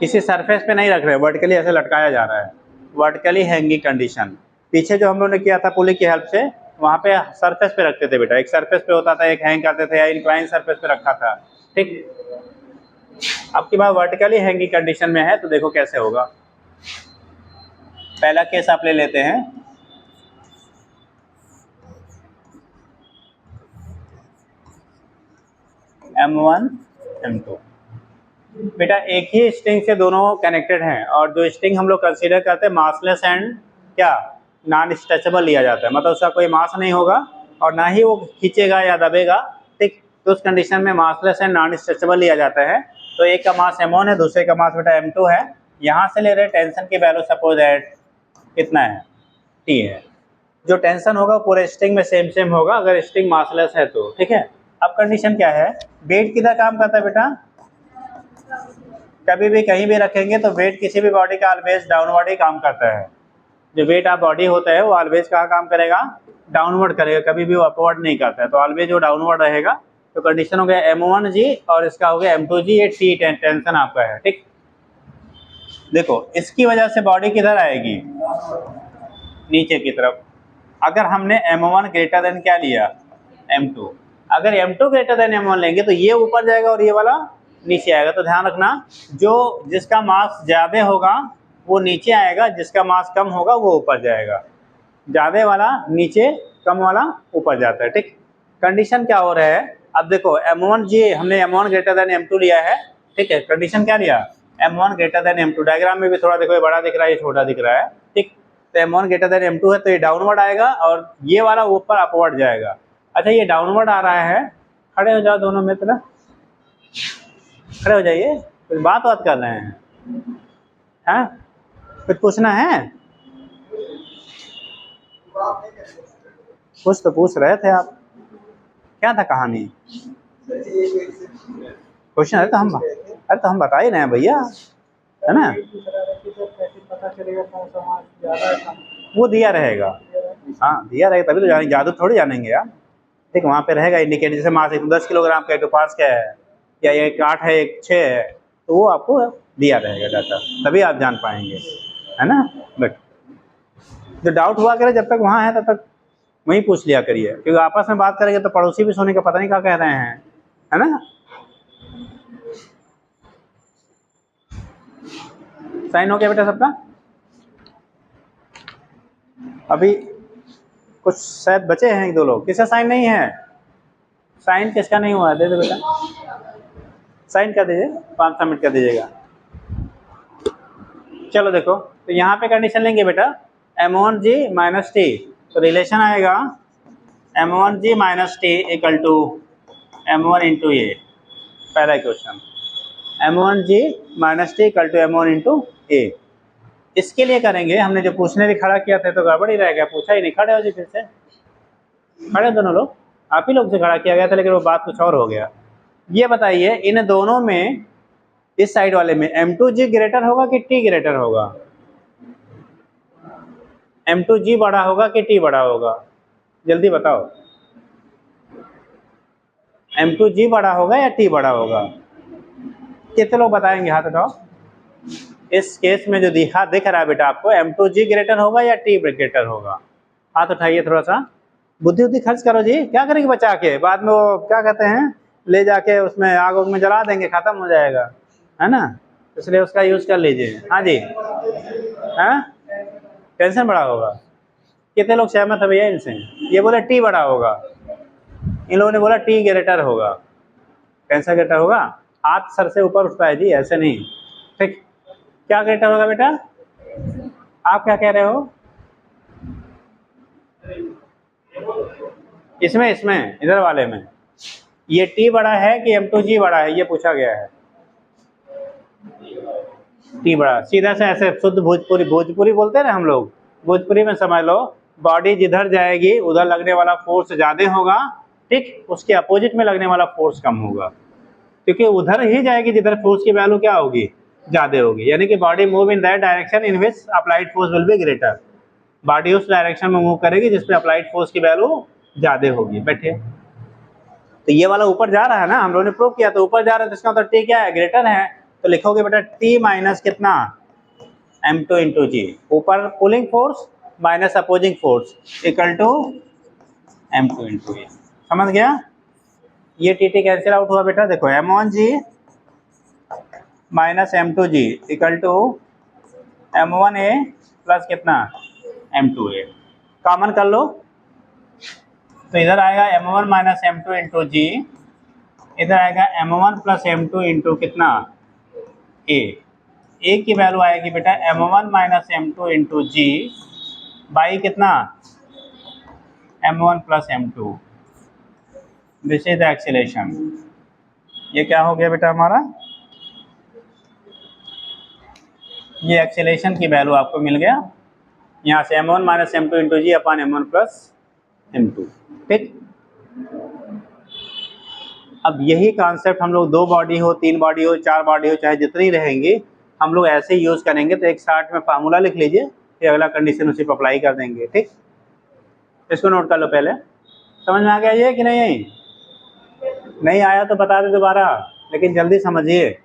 किसी सरफेस पे नहीं रख रहे, वर्टिकली ऐसे लटकाया जा रहा है, वर्टिकली हैंगिंग कंडीशन। पीछे जो हम लोगों ने किया था पुली की हेल्प से, वहाँ पे सरफेस पे रखते थे बेटा, एक सरफेस पे होता था, एक हैंग करते थे या इंक्लाइन सरफेस पे रखा था। ठीक, अब की बात वर्टिकली हैंगिंग कंडीशन में है तो देखो कैसे होगा। पहला केस आप ले लेते हैं, M1 M2 बेटा, एक ही स्ट्रिंग से दोनों कनेक्टेड हैं और जो स्ट्रिंग हम लोग कंसीडर करते हैं मासलेस एंड क्या नॉन स्ट्रेचेबल लिया जाता है, मतलब उसका कोई मास नहीं होगा और ना ही वो खींचेगा या दबेगा। ठीक, तो उस कंडीशन में मासलेस एंड नॉन स्ट्रेचेबल लिया जाता है। तो एक का मास M1 है, दूसरे का मास बेटा M2 है। यहाँ से ले रहे टेंशन की वैल्यू सपोज एट कितना है, T है। जो टेंशन होगा पूरे स्ट्रिंग में सेम सेम होगा अगर स्ट्रिंग मासलेस है तो। ठीक है, अब कंडीशन क्या है, वेट किधर काम करता है बेटा, कभी भी कहीं भी रखेंगे तो वेट किसी भी बॉडी का ऑलवेज डाउनवर्ड ही काम करता है। जो वेट ऑफ बॉडी होता है वो ऑलवेज कहाँ काम करेगा, डाउनवर्ड करेगा, कभी भी वो अपवर्ड नहीं करता है, तो ऑलवेज वो डाउनवर्ड रहेगा। तो कंडीशन हो गया M1G और इसका हो गया M2G, ये T टेंशन आपका है। ठीक, देखो इसकी वजह से बॉडी किधर आएगी, नीचे की तरफ। अगर हमने M1 ग्रेटर देन क्या लिया, M2, अगर M2 ग्रेटर देन M1 लेंगे तो ये ऊपर जाएगा और ये वाला नीचे आएगा। तो ध्यान रखना, जो जिसका मास ज़्यादा होगा वो नीचे आएगा, जिसका मास कम होगा वो ऊपर जाएगा। ज़्यादा वाला नीचे, कम वाला ऊपर जाता है। ठीक, कंडीशन क्या हो रहा है, अब देखो M1 जी, हमने M1 ग्रेटर देन M2 लिया है। ठीक है, कंडीशन क्या लिया, M1 greater than M2। Diagram में भी थोड़ा देखो, ये बड़ा दिख रहा है, ये छोटा दिख रहा है। ठीक, तो M1 ग्रेटर देन M2 है तो ये डाउनवर्ड आएगा और ये वाला ऊपर अपवर्ड जाएगा। अच्छा, ये डाउनवर्ड आ रहा है, खड़े हो जाओ दोनों मित्र, खड़े हो जाइए, कुछ बात कर रहे हैं, हाँ कुछ पूछना है? कुछ तो पूछ रहे थे आप, क्या था कहानी? क्वेश्चन है तो हम, अरे तो हम बता ही रहे हैं भैया, है ना? वो दिया रहेगा, हाँ दिया रहेगा तभी तो जानेंगे, जादू थोड़ी जानेंगे यार। ठीक, वहाँ पे रहेगा इंडिकेटर, जैसे मास 10 किलोग्राम का है तो 5 का है, या एक 8 है एक 6 है, तो वो आपको दिया रहेगा डाटा, तभी आप जान पाएंगे, है ना? बट जो डाउट हुआ करे जब तक वहाँ है तब तक वहीं पूछ लिया करिए, क्योंकि आपस में बात करेंगे तो पड़ोसी भी सोने का पता नहीं क्या कह रहे हैं, है ना? साइन हो गया बेटा सबका? अभी कुछ शायद बचे हैं एक दो लोग, किसका साइन नहीं है? साइन किसका नहीं हुआ है, दे दो बेटा, साइन कर दीजिए, 5 सबमिट कर दीजिएगा। चलो देखो, तो यहाँ पे कंडीशन लेंगे बेटा M1G माइनस टी, तो रिलेशन आएगा M1G minus T equal to M1 into a. पहला question, M1G minus T equal to M1 into a. इसके लिए करेंगे, हमने जो पूछने भी खड़ा किया था तो गड़बड़ ही रह गया, पूछा ही नहीं। खड़े हो जी, फिर से खड़े दोनों लोग, आप ही लोग से खड़ा किया गया था लेकिन वो बात कुछ और हो गया। ये बताइए इन दोनों में, इस साइड वाले में M2G ग्रेटर होगा कि T ग्रेटर होगा? M2G बड़ा होगा कि T बड़ा होगा? जल्दी बताओ, M2G बड़ा होगा या T बड़ा होगा? कितने लोग बताएंगे, हाथ उठाओ। इस केस में जो दिख रहा है बेटा आपको, M2G ग्रेटर होगा या T ग्रेटर होगा? हाथ उठाइए, थोड़ा सा बुद्धि खर्च करो जी। क्या करेंगे बचा के, बाद में वो क्या कहते हैं, ले जाके उसमें आग उग में जला देंगे, खत्म हो जाएगा, है ना? इसलिए उसका यूज कर लीजिए। हाँ जी, हाँ टेंशन बड़ा होगा। कितने लोग सहमत है भैया इनसे? ये बोले T बड़ा होगा, इन लोगों ने बोला T ग्रेटर होगा। कैसा ग्रेटर होगा? हाथ सर से ऊपर उठता है जी, ऐसे नहीं। ठीक, क्या ग्रेटर होगा बेटा? आप क्या कह रहे हो? इसमें इधर वाले में ये T बड़ा है कि M2G बड़ा है, ये पूछा गया है। T बड़ा, सीधा से ऐसे शुद्ध भोजपुरी बोलते हैं ना हम लोग, भोजपुरी में समझ लो, बॉडी जिधर जाएगी उधर लगने वाला फोर्स ज्यादा होगा, ठीक, उसके अपोजिट में लगने वाला फोर्स कम होगा, क्योंकि उधर ही जाएगी जिधर फोर्स की वैल्यू क्या होगी, ज्यादा होगी। यानी कि body move in that direction in which applied force will be greater. Body उस डायरेक्शन में मूव करेगी जिसमें अप्लाइड फोर्स की वैल्यू ज्यादा होगी। बैठिए, तो ये वाला ऊपर जा रहा है ना, हम लोगों ने प्रूव किया, तो ऊपर जा रहा है तो इसका मतलब T क्या है, ग्रेटर है। तो लिखोगे बेटा T माइनस कितना, M2 इंटू जी, ऊपर pulling force minus opposing force equal to M2 into a. समझ गया? ये T कैंसिल आउट हुआ बेटा, देखो M1G minus M2G equal to M1A plus कितना, M2A। कॉमन कर लो, तो इधर आएगा M1 माइनस M2 इंटू जी, इधर आएगा M1 प्लस M2 इंटू कितना, ए की वैल्यू आएगी बेटा M1 minus M2 into g by कितना, M1 plus M2। This is the acceleration. ये क्या हो गया बेटा हमारा, ये एक्सीलरेशन की वैल्यू आपको मिल गया, यहाँ से M1 minus M2 into g upon M1 plus M2। ठीक, अब यही कॉन्सेप्ट हम लोग 2 बॉडी हो, 3 बॉडी हो, 4 बॉडी हो, चाहे जितनी रहेंगी, हम लोग ऐसे ही यूज़ करेंगे। तो एक शार्ट में फार्मूला लिख लीजिए, फिर अगला कंडीशन उसी पर अप्लाई कर देंगे। ठीक, इसको नोट कर लो पहले। समझ में आ गया ये कि नहीं? नहीं आया तो बता दे दोबारा, लेकिन जल्दी समझिए।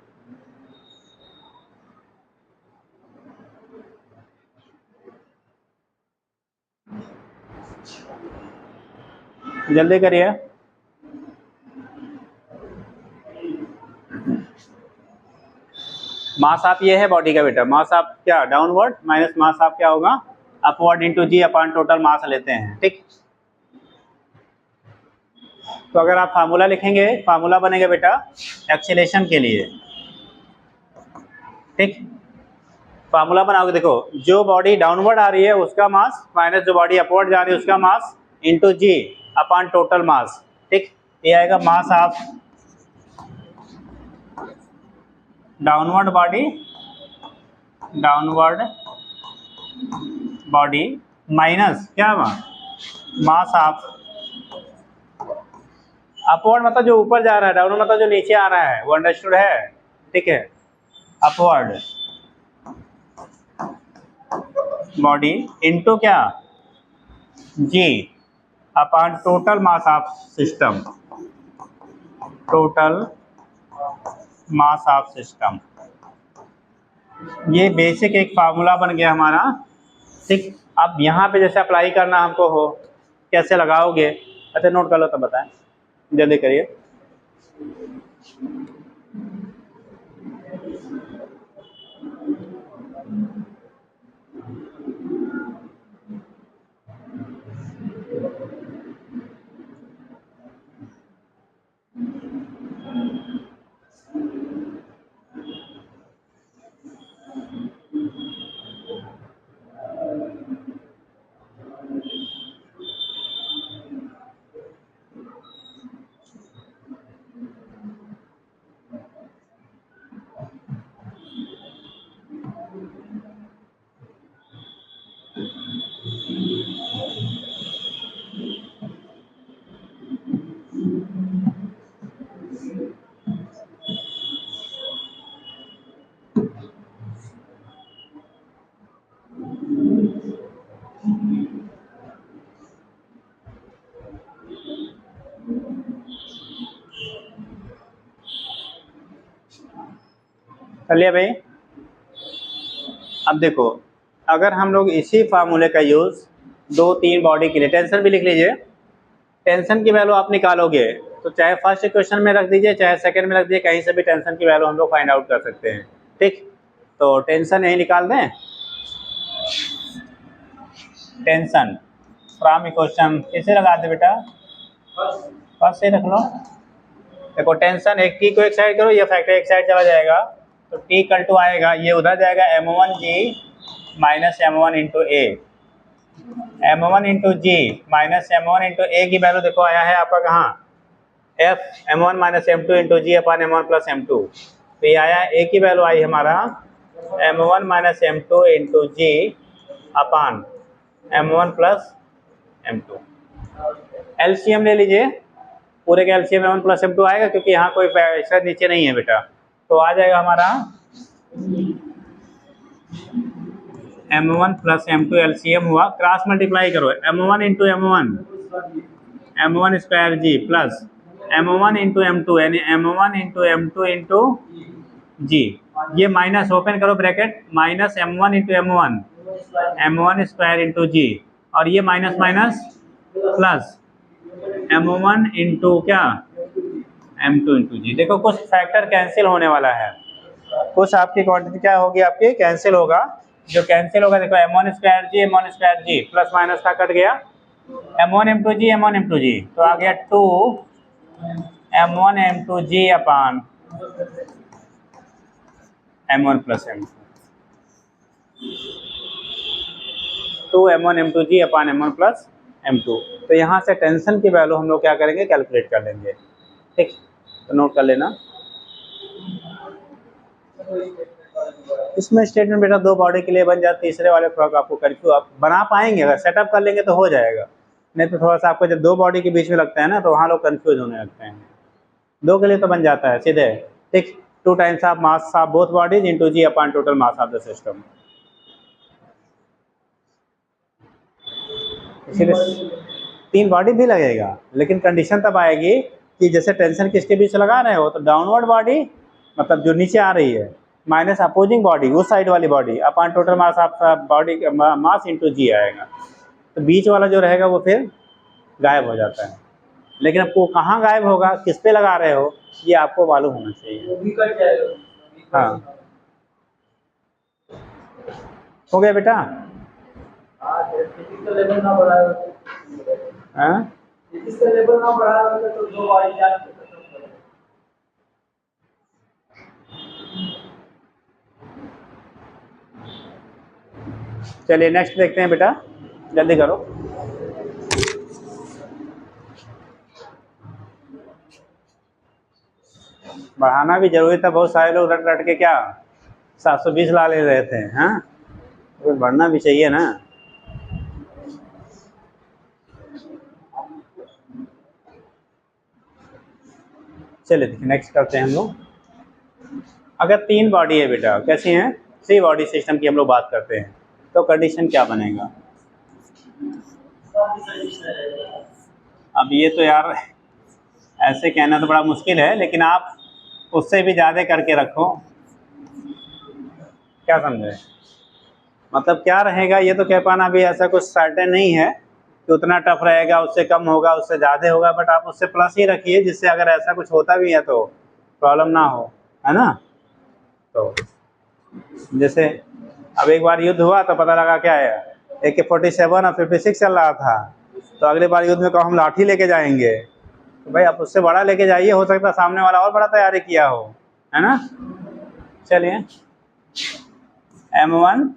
जल्दी करिए। मास आप ये है बॉडी का बेटा, मास आप क्या डाउनवर्ड माइनस मास आप क्या होगा upward into g upon total मास लेते हैं, ठीक। तो अगर आप फार्मूला लिखेंगे, फार्मूला बनेगा बेटा एक्सीलरेशन के लिए, ठीक। फार्मूला बनाओगे, देखो जो बॉडी डाउनवर्ड आ रही है उसका मास माइनस जो बॉडी अपवर्ड जा रही है उसका मास इंटू जी अपॉन टोटल मास, ठीक। ये आएगा मास ऑफ डाउनवर्ड बॉडी माइनस क्या मास ऑफ अपवर्ड मतलब जो ऊपर जा रहा है, डाउनवर्ड मतलब जो नीचे आ रहा है, वो अंडरस्टूड है, ठीक है। अपवर्ड बॉडी इनटू क्या g upon total mass of system, total mass of system. ये बेसिक एक फार्मूला बन गया हमारा, ठीक। अब यहाँ पे जैसे अप्लाई करना हमको हो, कैसे लगाओगे, अच्छा नोट कर लो तब बताएं, जल्दी करिए। चलिए भाई, अब देखो अगर हम लोग इसी फार्मूले का यूज़ 2-3 बॉडी के लिए, टेंशन भी लिख लीजिए, टेंशन की वैल्यू आप निकालोगे तो चाहे फर्स्ट इक्वेशन में रख दीजिए चाहे सेकंड में रख दीजिए, कहीं से भी टेंशन की वैल्यू हम लोग फाइंड आउट कर सकते हैं, ठीक। तो टेंशन यही निकाल दें, टेंशन फ्रॉम इक्वेशन किसे लगा दे बेटा, फर्स्ट से रख लो। देखो टेंशन एक टी को एक साइड करो, ये फैक्टर एक साइड चला जाएगा तो टी इक्वल टू आएगा, ये उधर जाएगा m1g minus m1 into a, m1 into g minus m1 into a की वैल्यू देखो आया है आपका कहाँ, f m1 minus m2 into g upon m1 plus m2, तो ये आया ए की वैल्यू आई हमारा m1 minus m2 into g upon m1 plus m2। LCM ले लीजिए, पूरे का एलसीएम m1 प्लस m2 आएगा क्योंकि यहाँ कोई पैसा नीचे नहीं है बेटा, तो आ जाएगा हमारा m1 प्लस m2 एलसीएम हुआ, क्रॉस मल्टीप्लाई करो m1 into m1 square g plus m1 into m2 यानी m1 into m2 into g, ये माइनस ओपन करो bracket minus m1 into m1 square into g, और ये minus minus plus m1 into क्या m2 into जी। देखो कुछ factor cancel होने वाला है, कुछ आपकी क्वांटिटी क्या होगी आपकी कैंसिल होगा, जो कैंसिल होगा देखो m1 square g plus minus का कट गया m1 m2 जी, तो आ गया 2 m1 m2 जी upon m1 plus m2, 2 m1 m2 जी अपान m1 प्लस m2। तो यहाँ से टेंशन की वैल्यू हम लोग क्या करेंगे कैलकुलेट कर लेंगे, ठीक। तो नोट कर लेना, इसमें स्टेटमेंट बेटा 2 बॉडी के लिए बन जाए, तीसरे वाले फ्रॉक आपको कंफ्यूज आप बना पाएंगे, अगर सेटअप कर लेंगे तो हो जाएगा, नहीं तो थोड़ा सा आपको जब 2 बॉडी के बीच में लगता है ना तो वहाँ लोग कंफ्यूज होने लगते हैं। 2 के लिए तो बन जाता है सीधे, ठीक। 2 times of mass of both bodies into g upon total mass of the system. इसीलिए 3 बॉडी भी लगेगा, लेकिन कंडीशन तब आएगी कि जैसे टेंशन किसके बीच लगा रहे हो, तो डाउनवर्ड बॉडी मतलब जो नीचे आ रही है माइनस अपोजिंग बॉडी उस साइड वाली body upon total mass of body mass into g आएगा, तो बीच वाला जो रहेगा वो फिर गायब हो जाता है। लेकिन आपको कहाँ गायब होगा, किस पे लगा रहे हो, ये आपको मालूम होना चाहिए। हाँ हो गया बेटा? हाँ, फिजिक्स का लेवल ना बढ़ाया हाँ फिजिक्स का लेवल ना बढ़ाया होता तो 2 बार एग्जाम खत्म करें। चलिए नेक्स्ट देखते हैं बेटा, जल्दी करो। बढ़ाना भी जरूरी था, बहुत सारे लोग रट रट के क्या 720 ला ले रहे थे। हाँ तो बढ़ना भी चाहिए ना। चलिए देखिए नेक्स्ट करते हैं हम लोग। अगर 3 बॉडी है बेटा, कैसी हैं? 3 बॉडी सिस्टम की हम लोग बात करते हैं, तो कंडीशन क्या बनेगा? अब ये तो यार ऐसे कहना तो बड़ा मुश्किल है, लेकिन आप उससे भी ज़्यादा करके रखो। क्या समझे? मतलब क्या रहेगा ये तो कह पाना भी ऐसा कुछ सर्टेन नहीं है कि उतना टफ रहेगा, उससे कम होगा, उससे ज़्यादा होगा, बट आप उससे प्लस ही रखिए, जिससे अगर ऐसा कुछ होता भी है तो प्रॉब्लम ना हो, है ना। तो जैसे अब एक बार युद्ध हुआ तो पता लगा क्या है, AK-47 और 56 चल रहा था, तो अगले बार युद्ध में कहो हम लाठी लेके जाएंगे, तो भाई आप उससे बड़ा लेके जाइए, हो सकता है सामने वाला और बड़ा तैयारी किया हो, है ना। चलिए M1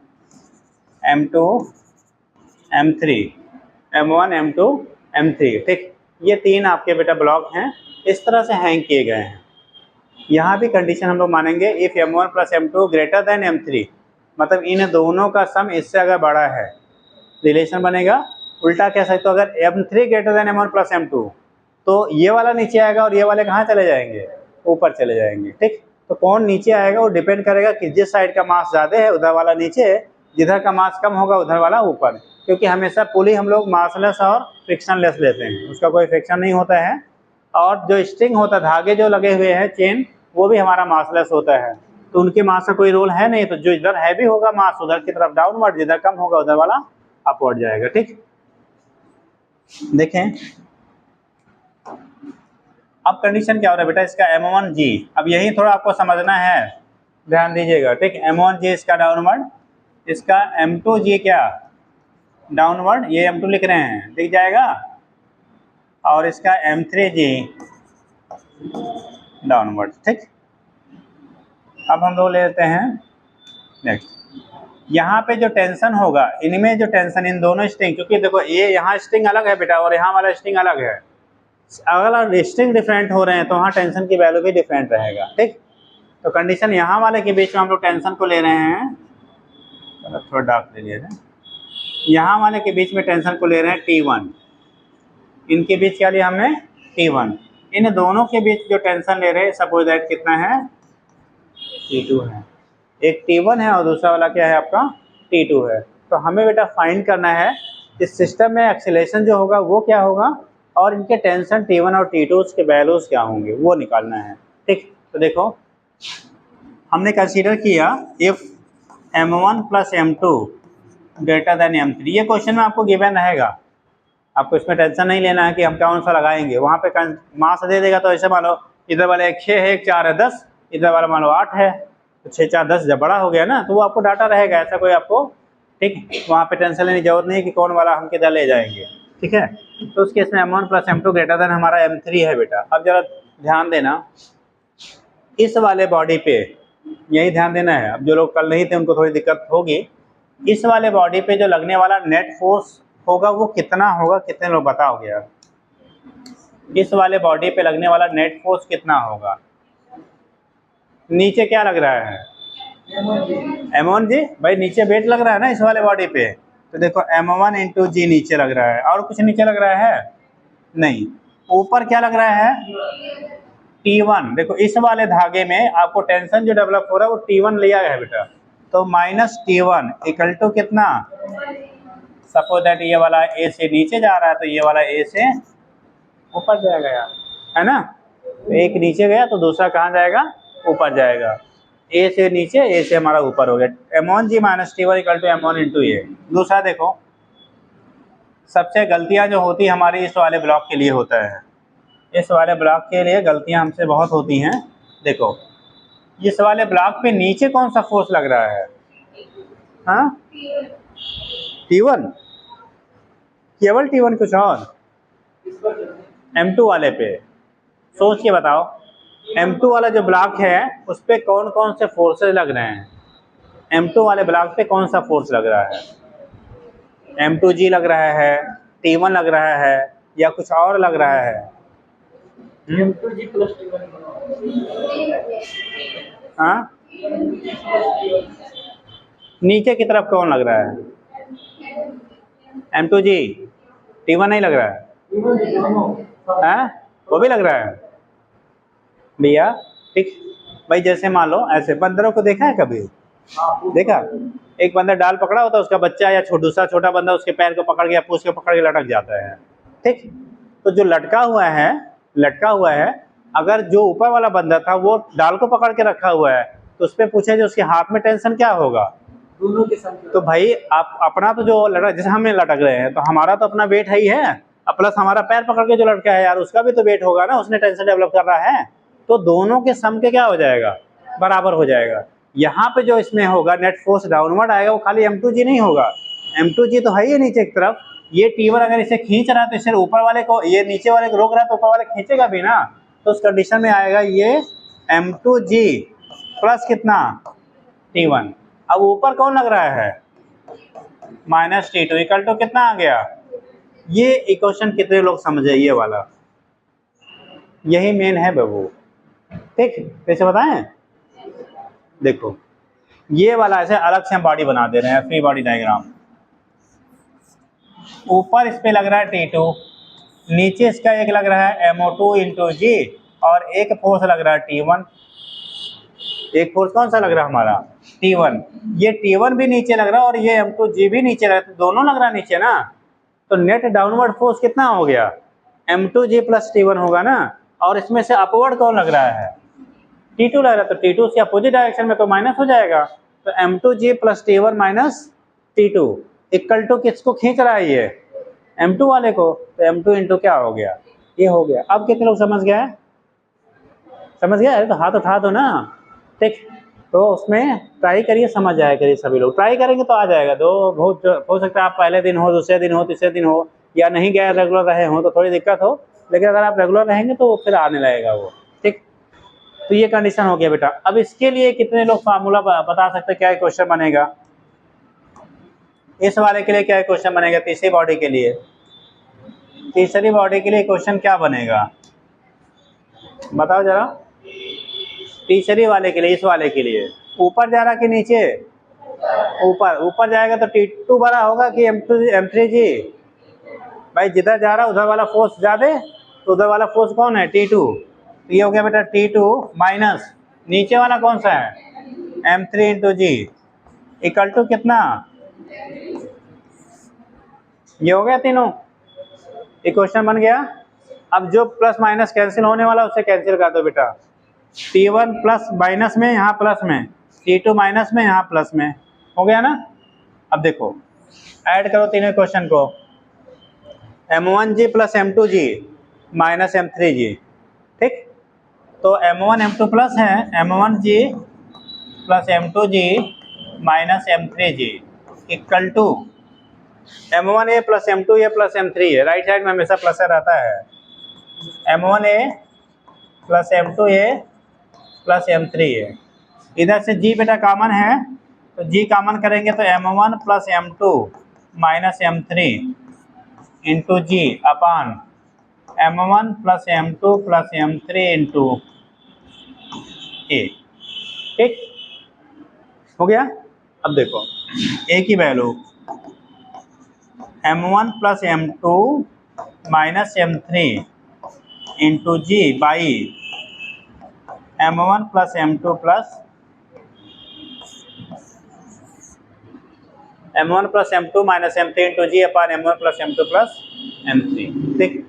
M2 M3, M1 M2 M3, ठीक, ये 3 आपके बेटा ब्लॉक हैं, इस तरह से हैंग किए गए हैं। यहाँ भी कंडीशन हम लोग मानेंगे if M1 + M2 greater then M3, मतलब इन दोनों का सम इससे अगर बड़ा है, रिलेशन बनेगा। उल्टा कह सकते हो, अगर M3 greater than M1 + M2 तो ये वाला नीचे आएगा और ये वाले कहाँ चले जाएंगे? ऊपर चले जाएंगे, ठीक। तो कौन नीचे आएगा वो डिपेंड करेगा कि जिस साइड का मास ज़्यादा है उधर वाला नीचे, जिधर का मास कम होगा उधर वाला ऊपर, क्योंकि हमेशा पुली हम लोग मासलेस और फ्रिक्शनलेस लेते हैं, उसका कोई फ्रिक्शन नहीं होता है। और जो स्ट्रिंग होता है, धागे जो लगे हुए हैं चेन, वो भी हमारा मासलेस होता है, तो उनके मास का कोई रोल है नहीं। तो जो इधर हैवी होगा मास उधर की तरफ डाउनवर्ड, जिधर कम होगा उधर वाला अपवर्ड जाएगा, ठीक। देखें अब कंडीशन क्या हो रहा है बेटा इसका M1G, अब यही थोड़ा आपको समझना है, ध्यान दीजिएगा, ठीक। M1G इसका डाउनवर्ड, इसका M2G क्या डाउनवर्ड, ये M2 लिख रहे हैं, दिख जाएगा, और इसका M3G डाउनवर्ड, ठीक। अब हम लोग लेते हैं नेक्स्ट। यहाँ पे जो टेंशन होगा, इनमें जो टेंशन, इन दोनों स्ट्रिंग, क्योंकि देखो ये यहाँ स्ट्रिंग अलग है बेटा और यहाँ वाला स्ट्रिंग अलग है, अगर स्ट्रिंग डिफरेंट हो रहे हैं तो वहाँ टेंशन की वैल्यू भी डिफरेंट रहेगा, ठीक। तो कंडीशन यहाँ वाले के बीच में हम लोग टेंशन को ले रहे हैं, चलो थोड़ा डार्क ले लिया जाए, यहाँ वाले के बीच में टेंशन को ले रहे हैं T1, इनके बीच क्या लिया हमने T1, इन दोनों के बीच जो टेंशन ले रहे हैं सपोज दैट कितना है T2 है, एक T1 है और दूसरा वाला क्या है आपका T2 है। तो हमें बेटा फाइंड करना है इस सिस्टम में एक्सीलरेशन जो होगा वो क्या होगा और इनके टेंशन T1 और T2 के वैल्यूज़ क्या होंगे वो निकालना है, ठीक। तो देखो हमने कंसीडर किया if M1 + M2 greater then M3, ये क्वेश्चन में आपको गिवन रहेगा, आपको इसमें टेंशन नहीं लेना है कि हम कौन सा लगाएंगे, वहाँ पे मास दे देगा तो ऐसे मान लो इधर वाला एक 6 है, एक 4 है, 10, इधर वाला मान लो 8 है, तो 6 4 10 जब बड़ा हो गया ना तो वो आपको डाटा रहेगा, ऐसा कोई आपको, ठीक, वहाँ पे टेंशन लेने की जरूरत नहीं कि कौन वाला हम किधर ले जाएंगे, ठीक है। तो उस केस में M1 + M2 ग्रेटर देन हमारा M3 है बेटा। अब जरा ध्यान देना इस वाले बॉडी पे, यही ध्यान देना है, अब जो लोग कल नहीं थे उनको थोड़ी दिक्कत होगी, इस वाले बॉडी पे जो लगने वाला नेट फोर्स होगा वो कितना होगा, कितने लोग बताओगे यार, इस वाले बॉडी पे लगने वाला नेट फोर्स कितना होगा? नीचे क्या लग रहा है M1G, भाई नीचे वेट लग रहा है ना इस वाले बॉडी पे, तो देखो M1 × G नीचे लग रहा है, और कुछ नीचे लग रहा है नहीं, ऊपर क्या लग रहा है T1। देखो इस वाले धागे में आपको टेंशन जो डेवलप हो रहा है वो T1 लिया गया है बेटा, तो -T1 = कितना, सपोज दैट ये वाला A से नीचे जा रहा है तो ये वाला A से ऊपर जाएगा यार, है ना। तो एक नीचे गया तो दूसरा कहाँ जाएगा, ऊपर जाएगा, A से नीचे A से हमारा ऊपर हो गया, M1G - T1 = M1 × A। दूसरा देखो सबसे गलतियां जो होती हमारी इस वाले ब्लॉक के लिए होता है, इस वाले ब्लॉक के लिए गलतियां हमसे बहुत होती हैं। देखो इस वाले ब्लॉक पे नीचे कौन सा फोर्स लग रहा है, हाँ, T1, केवल T1, कुछ और? इस पर चलते M2 वाले पे सोच के बताओ, M2 वाला जो ब्लॉक है उस पे कौन कौन से फोर्सेस लग रहे हैं? M2 वाले ब्लॉक पे कौन सा फोर्स लग रहा है? M2G लग रहा है, T1 लग रहा है, या कुछ और लग रहा है? M2G प्लस T1 बनाओ। हाँ, M2G प्लस T1 नीचे की तरफ कौन लग रहा है? M2G, T1 नहीं लग रहा है? हाँ, वो भी लग रहा है भैया। ठीक, भाई जैसे मान लो ऐसे बंदरों को देखा है कभी? देखा, एक बंदर डाल पकड़ा होता है, उसका बच्चा या दूसरा छोटा बंदा उसके पैर को पकड़ के या पूंछ को पकड़ के लटक जाता है। ठीक, तो जो लटका हुआ है, अगर जो ऊपर वाला बंदा था वो डाल को पकड़ के रखा हुआ है, तो उस पर पूछे जो उसके हाथ में टेंशन क्या होगा? दोनों के संग। तो भाई आप अपना तो जो लटक, जैसे हमें लटक रहे हैं तो हमारा तो अपना वेट है ही है, प्लस हमारा पैर पकड़ के जो लटका है यार उसका भी तो वेट होगा ना, उसने टेंशन डेवलप कर रहा है, तो दोनों के सम के क्या हो जाएगा? बराबर हो जाएगा। यहाँ पे जो इसमें होगा नेट फोर्स डाउनवर्ड आएगा, वो खाली M2G नहीं होगा, M2G तो है ही नीचे की तरफ, ये T1 अगर इसे खींच रहा है तो इसे ऊपर वाले को, ये नीचे वाले को रोक रहा है तो ऊपर वाले खींचेगा भी ना, तो उस कंडीशन में आएगा ये M2G प्लस कितना? T1। अब ऊपर कौन लग रहा है? माइनस T2 इक्वल टू कितना आ गया? ये इक्वेशन कितने लोग समझे? ये वाला यही मेन है बाबू। ठीक, कैसे बताएं? देखो ये वाला ऐसे अलग से हम बॉडी बना दे रहे हैं, फ्री बॉडी डायग्राम। ऊपर इस पे लग रहा है T2, नीचे इसका एक लग रहा है MO2 इंटू जी, और एक फोर्स लग रहा है T1। एक फोर्स कौन सा लग रहा है हमारा? T1। ये T1 भी नीचे लग रहा है और ये M2G भी नीचे लग रहा है, तो दोनों लग रहा है नीचे ना, तो नेट डाउनवर्ड फोर्स कितना हो गया? M2G प्लस T1 होगा ना, और इसमें से अपवर्ड कौन लग रहा है? T2 लग रहा है, तो T2 से अपोजिट डायरेक्शन में तो माइनस हो जाएगा, तो M2G plus T1 minus T2 equal to किसको खींच रहा है? ये M2 वाले को, तो M2 इंटू क्या हो गया? ये हो गया। अब कितने लोग समझ गए? समझ गया? तो हाथ उठा दो ना। ठीक, तो उसमें ट्राई करिए, समझ जाया करिए, सभी लोग ट्राई करेंगे तो आ जाएगा। दो बहुत हो सकता है आप पहले दिन हो, दूसरे दिन हो, तीसरे दिन हो, या नहीं गए रेगुलर रहे हो तो थोड़ी दिक्कत हो, लेकिन अगर आप रेगुलर रहेंगे तो फिर आने लगेगा वो। ठीक, तो ये कंडीशन हो गया बेटा। अब इसके लिए कितने लोग फार्मूला बता सकते क्या क्वेश्चन बनेगा? इस वाले के लिए क्या क्वेश्चन बनेगा? तीसरी बॉडी के लिए, तीसरी बॉडी के लिए क्वेश्चन क्या बनेगा बताओ जरा? तीसरी वाले के लिए, इस वाले के लिए ऊपर जा रहा कि नीचे? ऊपर जाएगा तो T2 बड़ा होगा कि M3G? भाई जिधर जा रहा उधर वाला फोर्स ज्यादा, तो उधर वाला फोर्स कौन है? T2। तो ये हो गया बेटा T2 माइनस नीचे वाला कौन सा है? M3 into g equal to कितना? ये हो गया तीनों, इक्वेशन बन गया। अब जो प्लस माइनस कैंसिल होने वाला उसे कैंसिल कर दो बेटा। T1 प्लस माइनस में, यहाँ प्लस में, T2 माइनस में, यहाँ प्लस में, हो गया ना? अब देखो ऐड करो तीनों क्वेश्चन को, M1G plus M2G minus M3G। ठीक, तो M1 M2 प्लस है M1G plus M2G minus M3G equal to M1A plus M2A plus M3 है, राइट साइड में हमेशा प्लस रहता है। M1A plus M2A plus M3 है, इधर से G बेटा कॉमन है, तो G कॉमन करेंगे तो M1 plus M2 minus M3 into g upon M1 plus M2 plus M3 into a. ठीक हो गया? अब देखो ए की value M1 plus M2 minus M3 into g by M1 plus M2 plus M1 plus M2 minus M3 into g upon M1 plus M2 plus M3। ठीक,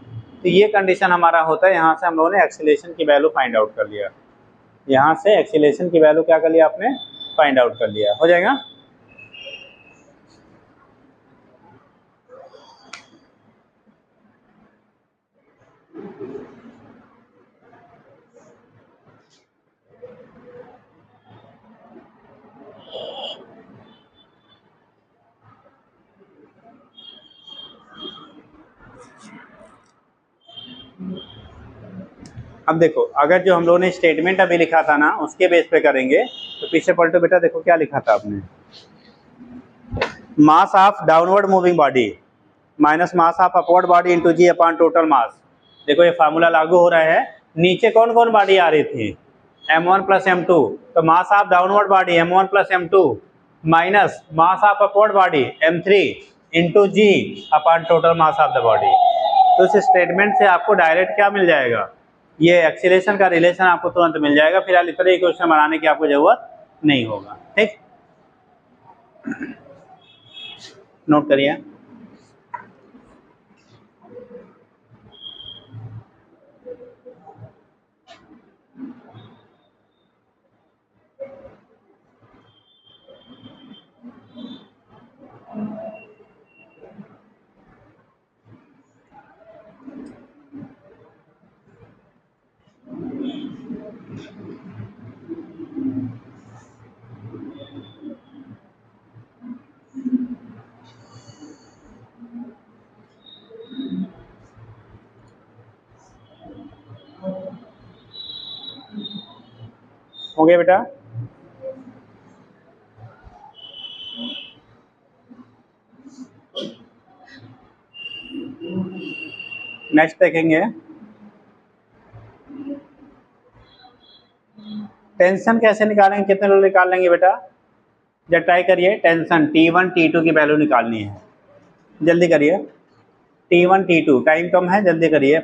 तो ये condition हमारा होता है। यहाँ से हम लोगों ने एक्सीलरेशन की वैल्यू फाइंड आउट कर लिया, यहाँ से एक्सीलरेशन की वैल्यू क्या कर लिया आपने? फाइंड आउट कर लिया। हो जाएगा? अब देखो, अगर जो हम लोगों ने स्टेटमेंट अभी लिखा था ना, उसके बेस पे करेंगे तो पीछे पलटो बेटा, देखो क्या लिखा था आपने, mass of downward moving body minus mass of upward body into g upon total mass. देखो ये फार्मूला लागू हो रहा है। नीचे कौन कौन बॉडी आ रही थी, m1 प्लस m2, तो mass of downward body m1 plus m2 minus mass of upward body m3 into g upon total mass of the body. तो इस स्टेटमेंट से आपको डायरेक्ट क्या मिल जाएगा, ये एक्सीलरेशन का रिलेशन आपको तुरंत मिल जाएगा। फिलहाल इतने इक्वेशन बनाने की आपको जरूरत नहीं होगा। ठीक, नोट करिए। हो गया बेटा? नेक्स्ट देखेंगे, टेंशन कैसे निकालेंगे, कितने लोग निकाल लेंगे बेटा? जब ट्राई करिए, टेंशन T1 T2 की वैल्यू निकालनी है, जल्दी करिए। T1 T2 टाइम कम है, जल्दी करिए।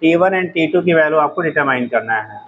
T1 एंड T2 की वैल्यू आपको डिटरमाइन करना है।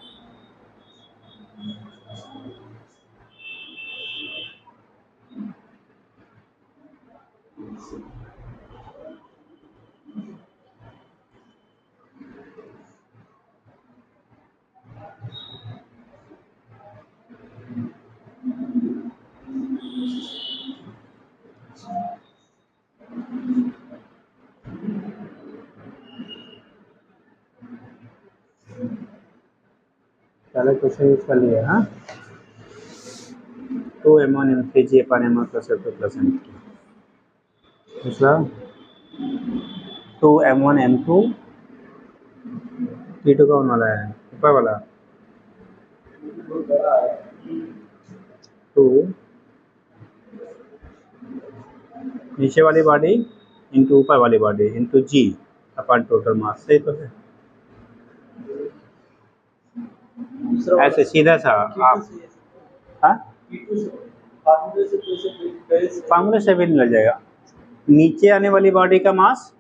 पहले क्वेश्चन यूज कर लिए, हाँ, 2m1 m3 g अपन m1 plus m2 plus m3, दूसरा 2m1 m2 T2 कौन वाला है, ऊपर वाला 2 नीचे वाली बॉडी इंटू ऊपर वाली बॉडी इंटू जी अपन टोटल मास। सही तो है, ऐसे सीधा सा आप, हाँ, फार्मूले से भी निकल जाएगा। नीचे आने वाली बॉडी का मास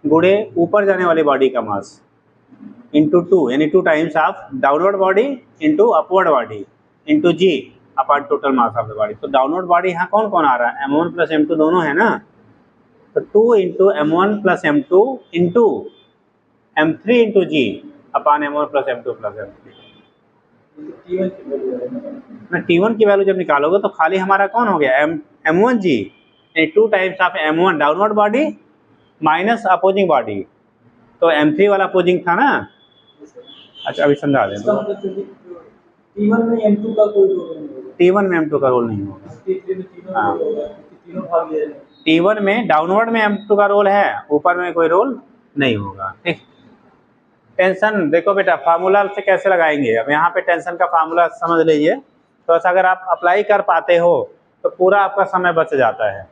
गुणे ऊपर जाने वाली बॉडी का मास इंटू 2, यानी 2 times of downward body into upward body into g upon total mass of the body. तो डाउनवर्ड बॉडी यहाँ कौन कौन आ रहा है, m1 प्लस m2 दोनों है ना, तो 2 into m1 plus m2 into m3 into g upon m1 plus m2 plus m3। T1 की वैल्यू जब निकालोगे तो खाली हमारा कौन हो गया, m1 g, 2 times of m1 downward body minus opposing body, तो m3 वाला अपोजिंग था ना। अच्छा अभी समझा दें, T1 में M2 का कोई रोल नहीं होगा, T1 में m2 का रोल नहीं होगा। हाँ, T1 में डाउनवर्ड में m2 का रोल है, ऊपर में कोई रोल नहीं होगा। ठीक, टेंशन देखो बेटा, फार्मूला से कैसे लगाएंगे, अब यहाँ पे टेंशन का फार्मूला समझ लीजिए। तो ऐसा अगर आप अप्लाई कर पाते हो तो पूरा आपका समय बच जाता है,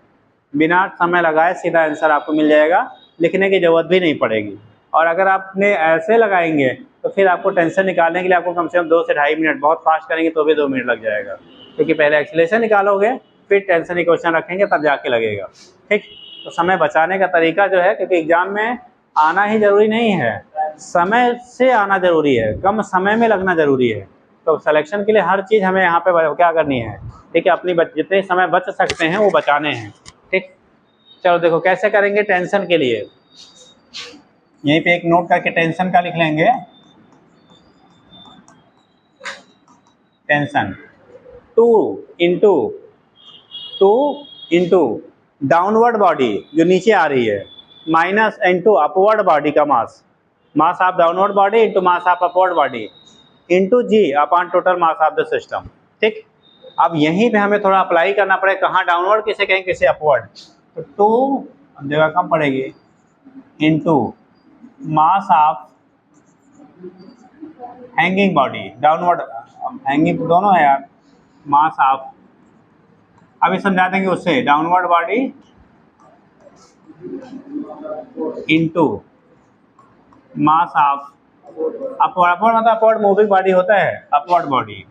बिना समय लगाए सीधा आंसर आपको मिल जाएगा, लिखने की ज़रूरत भी नहीं पड़ेगी। और अगर आपने ऐसे लगाएंगे तो फिर आपको टेंशन निकालने के लिए आपको कम से कम 2 से ढाई मिनट, बहुत फास्ट करेंगे तो भी 2 मिनट लग जाएगा, क्योंकि पहले एक्सीलरेशन निकालोगे फिर टेंशन इक्वेशन रखेंगे तब जाके लगेगा। ठीक, तो समय बचाने का तरीका जो है, क्योंकि एग्जाम में आना ही ज़रूरी नहीं है, समय से आना ज़रूरी है, कम समय में लगना ज़रूरी है। तो सिलेक्शन के लिए हर चीज़ हमें यहाँ पे क्या करनी है, ठीक है, अपनी जितने समय बच सकते हैं वो बचाने हैं। ठीक, चलो देखो कैसे करेंगे टेंशन के लिए। यहीं पे एक नोट करके टेंशन का लिख लेंगे, टेंशन 2 इंटू डाउनवर्ड बॉडी जो नीचे आ रही है माइनस इंटू अपवर्ड बॉडी का mass, mass of downward body into mass of upward body into g upon total mass of the system. ठीक, अब यहीं पे हमें थोड़ा अप्लाई करना पड़ेगा, कहाँ डाउनवर्ड किसे कहेंगे किसे अपवर्ड, तो 2 जगह कम पड़ेगी into mass of hanging body, downward hanging तो दोनों है यार, मास ऑफ, अभी समझा देंगे उससे, downward body into mass of upward, upward मतलब अपवर्ड मूविंग बॉडी होता है, अपवर्ड बॉडी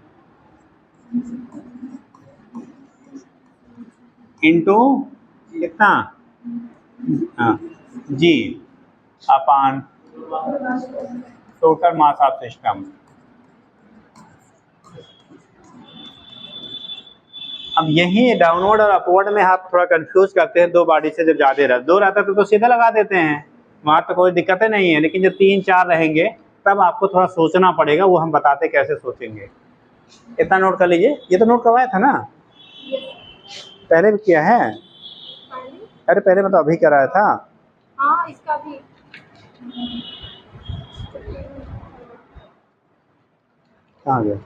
इनटू कितना, हाँ जी, upon total mass of system. अब यही डाउनवर्ड और अपवर्ड में आप थोड़ा कंफ्यूज करते हैं, दो बॉडी से जब ज़्यादा रहता, दो रहता तो सीधा लगा देते हैं, वहाँ तो कोई दिक्कतें नहीं है, लेकिन जब 3-4 रहेंगे तब आपको थोड़ा सोचना पड़ेगा, वो हम बताते कैसे सोचेंगे। इतना नोट कर लीजिए, ये तो नोट करवाया था ना, पहले भी किया है, अरे पहले मैं तो अभी कराया था। हाँ इसका भी कहाँ गया,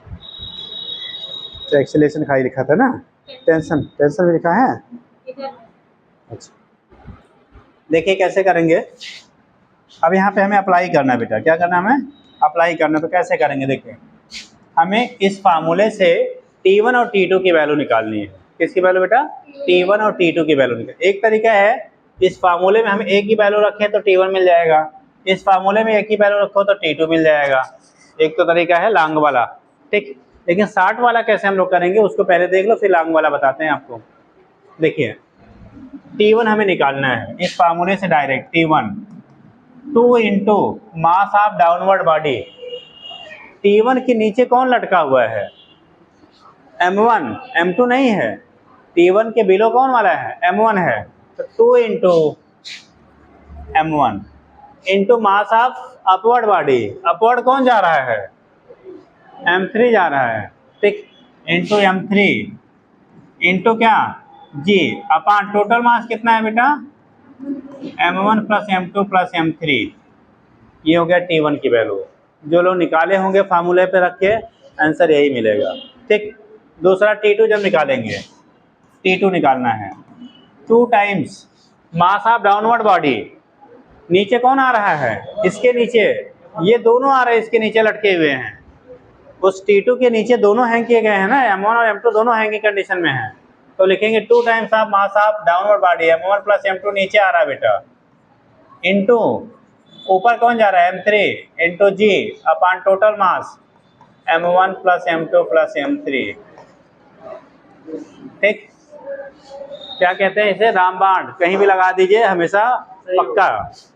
तो एक्सेलेरेशन खाली लिखा था ना, टेंशन, टेंशन भी लिखा है। इधर अच्छा देखिए कैसे करेंगे, अब यहाँ पे हमें अप्लाई करना है बेटा, क्या करना है हमें, अप्लाई करना, तो कैसे करेंगे देखिए, हमें इस फार्मूले से T1 और T2 की वैल्यू निकालनी है। किसकी वैल्यू बेटा, T1 और T2 की वैल्यू निकाल, एक तरीका है इस फार्मूले में हम एक की वैल्यू रखें तो T1 मिल जाएगा, इस फार्मूले में एक की वैल्यू रखो तो T2 मिल जाएगा, एक तो तरीका है लॉन्ग वाला, ठीक। लेकिन शॉर्ट वाला कैसे हम लोग करेंगे उसको पहले देख लो, फिर लॉन्ग वाला बताते हैं आपको। देखिए T1 हमें निकालना है इस फार्मूले से direct, T1 2 into mass of downward body, T1 के नीचे कौन लटका हुआ है, M1, M2 नहीं है, T1 के बिलो कौन वाला है, M1 है, तो 2 into M1 into mass of upward body, upward कौन जा रहा है, M3 जा रहा है, ठीक, इंटू M3 इंटू क्या जी, अपॉन टोटल मास कितना है बेटा, M1 plus M2 plus M3, ये हो गया T1 की वैल्यू, जो लोग निकाले होंगे फार्मूले पे रख के आंसर यही मिलेगा, ठीक। दूसरा T2 जब निकालेंगे, T2 निकालना है 2 times mass of downward body, नीचे कौन आ रहा है, इसके नीचे, ये दोनों आ रहे हैं इसके नीचे लटके हुए हैं, उस T2 के नीचे दोनों हैंग किए गए हैं ना, M1 और M2 दोनों हैंगिंग कंडीशन में हैं, तो लिखेंगे 2 times of mass of downward body, M1 plus M2 नीचे आ रहा है बेटा, इंटू ऊपर कौन जा रहा है, M3 into g upon total mass M1 plus M2 plus M3, ठीक। क्या कहते हैं इसे, रामबाण, कहीं भी लगा दीजिए, हमेशा पक्का,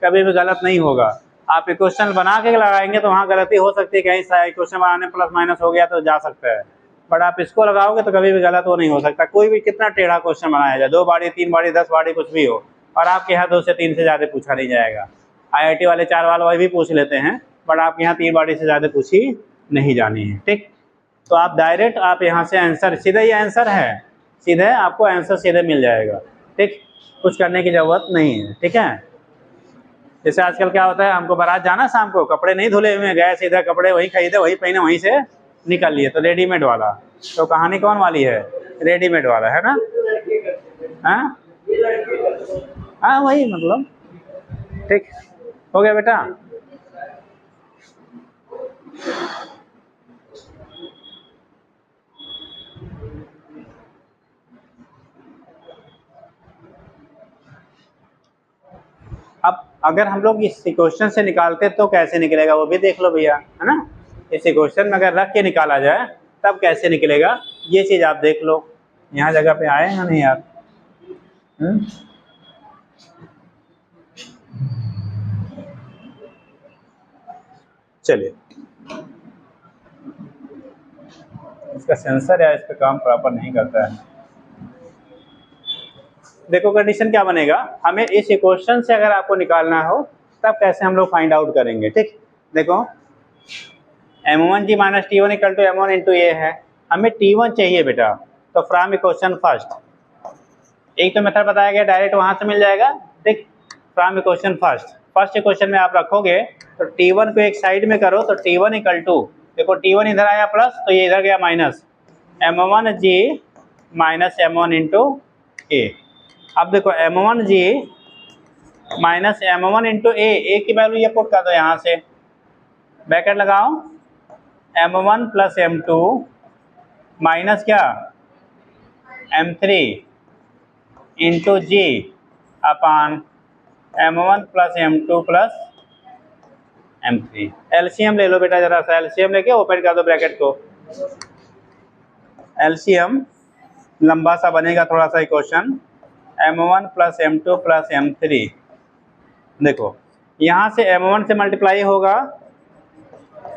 कभी भी गलत नहीं होगा। आप एक क्वेश्चन बना के लगाएंगे तो वहाँ गलती हो सकती है, कहीं क्वेश्चन बनाने प्लस माइनस हो गया तो जा सकता है, बट आप इसको लगाओगे तो कभी भी गलत वो नहीं हो सकता, कोई भी कितना टेढ़ा क्वेश्चन बनाया जाए, 2 बारी 3 बारी 10 बारी कुछ भी हो, और आपके यहाँ 2 से 3 से ज़्यादा पूछा नहीं जाएगा। IIT वाले 4 वाले वही भी पूछ लेते हैं, बट आपके यहाँ 3 बारी से ज़्यादा पूछी नहीं जानी है, ठीक। तो आप डायरेक्ट आप यहाँ से आंसर, सीधा ये आंसर है, सीधे आपको आंसर सीधे मिल जाएगा, ठीक, कुछ करने की ज़रूरत नहीं है, ठीक है। जैसे आजकल क्या होता है, हमको बारात जाना, शाम को कपड़े नहीं धुले हुए, गए सीधा कपड़े वहीं खरीदे, वहीं पहने, वहीं से निकल लिए, तो रेडीमेड वाला, तो कहानी कौन वाली है, रेडीमेड वाला है ना, हाँ हाँ वही मतलब, ठीक हो गया बेटा। अब अगर हम लोग इस क्वेश्चन से निकालते तो कैसे निकलेगा वो भी देख लो भैया, है ना, इस क्वेश्चन में अगर रख के निकाला जाए तब कैसे निकलेगा, ये चीज़ आप देख लो। यहाँ जगह पे आए हैं नहीं यार, चलिए, इसका सेंसर या इस पे काम प्रॉपर नहीं करता है। देखो कंडीशन क्या बनेगा, हमें इस इक्वेशन से अगर आपको निकालना हो तब कैसे हम लोग फाइंड आउट करेंगे, ठीक। देखो M1G minus T1 equal to M1 into a है, हमें T1 चाहिए बेटा, तो फ्रॉम इक्वेशन फर्स्ट, एक तो मेथड बताया गया डायरेक्ट वहाँ से मिल जाएगा, ठीक। फ्रॉम इक्वेशन फर्स्ट इक्वेशन में आप रखोगे तो T1 को एक साइड में करो तो T1 इक्वल टू, देखो T1 इधर आया प्लस तो ये इधर गया minus, M1G minus M1 into ए। अब देखो M1G minus M1 into a की वैल्यू ये पुट कर दो यहाँ से, ब्रैकेट लगाओ, m1 प्लस m2 माइनस क्या m3 into g upon m1 plus m2 plus m3। LCM ले लो बेटा, जरा सा एलसीएम लेके ओपन कर दो ब्रैकेट को। एलसीएम लंबा सा बनेगा थोड़ा सा question. m1 plus m2 plus m3, देखो यहाँ से m1 से मल्टीप्लाई होगा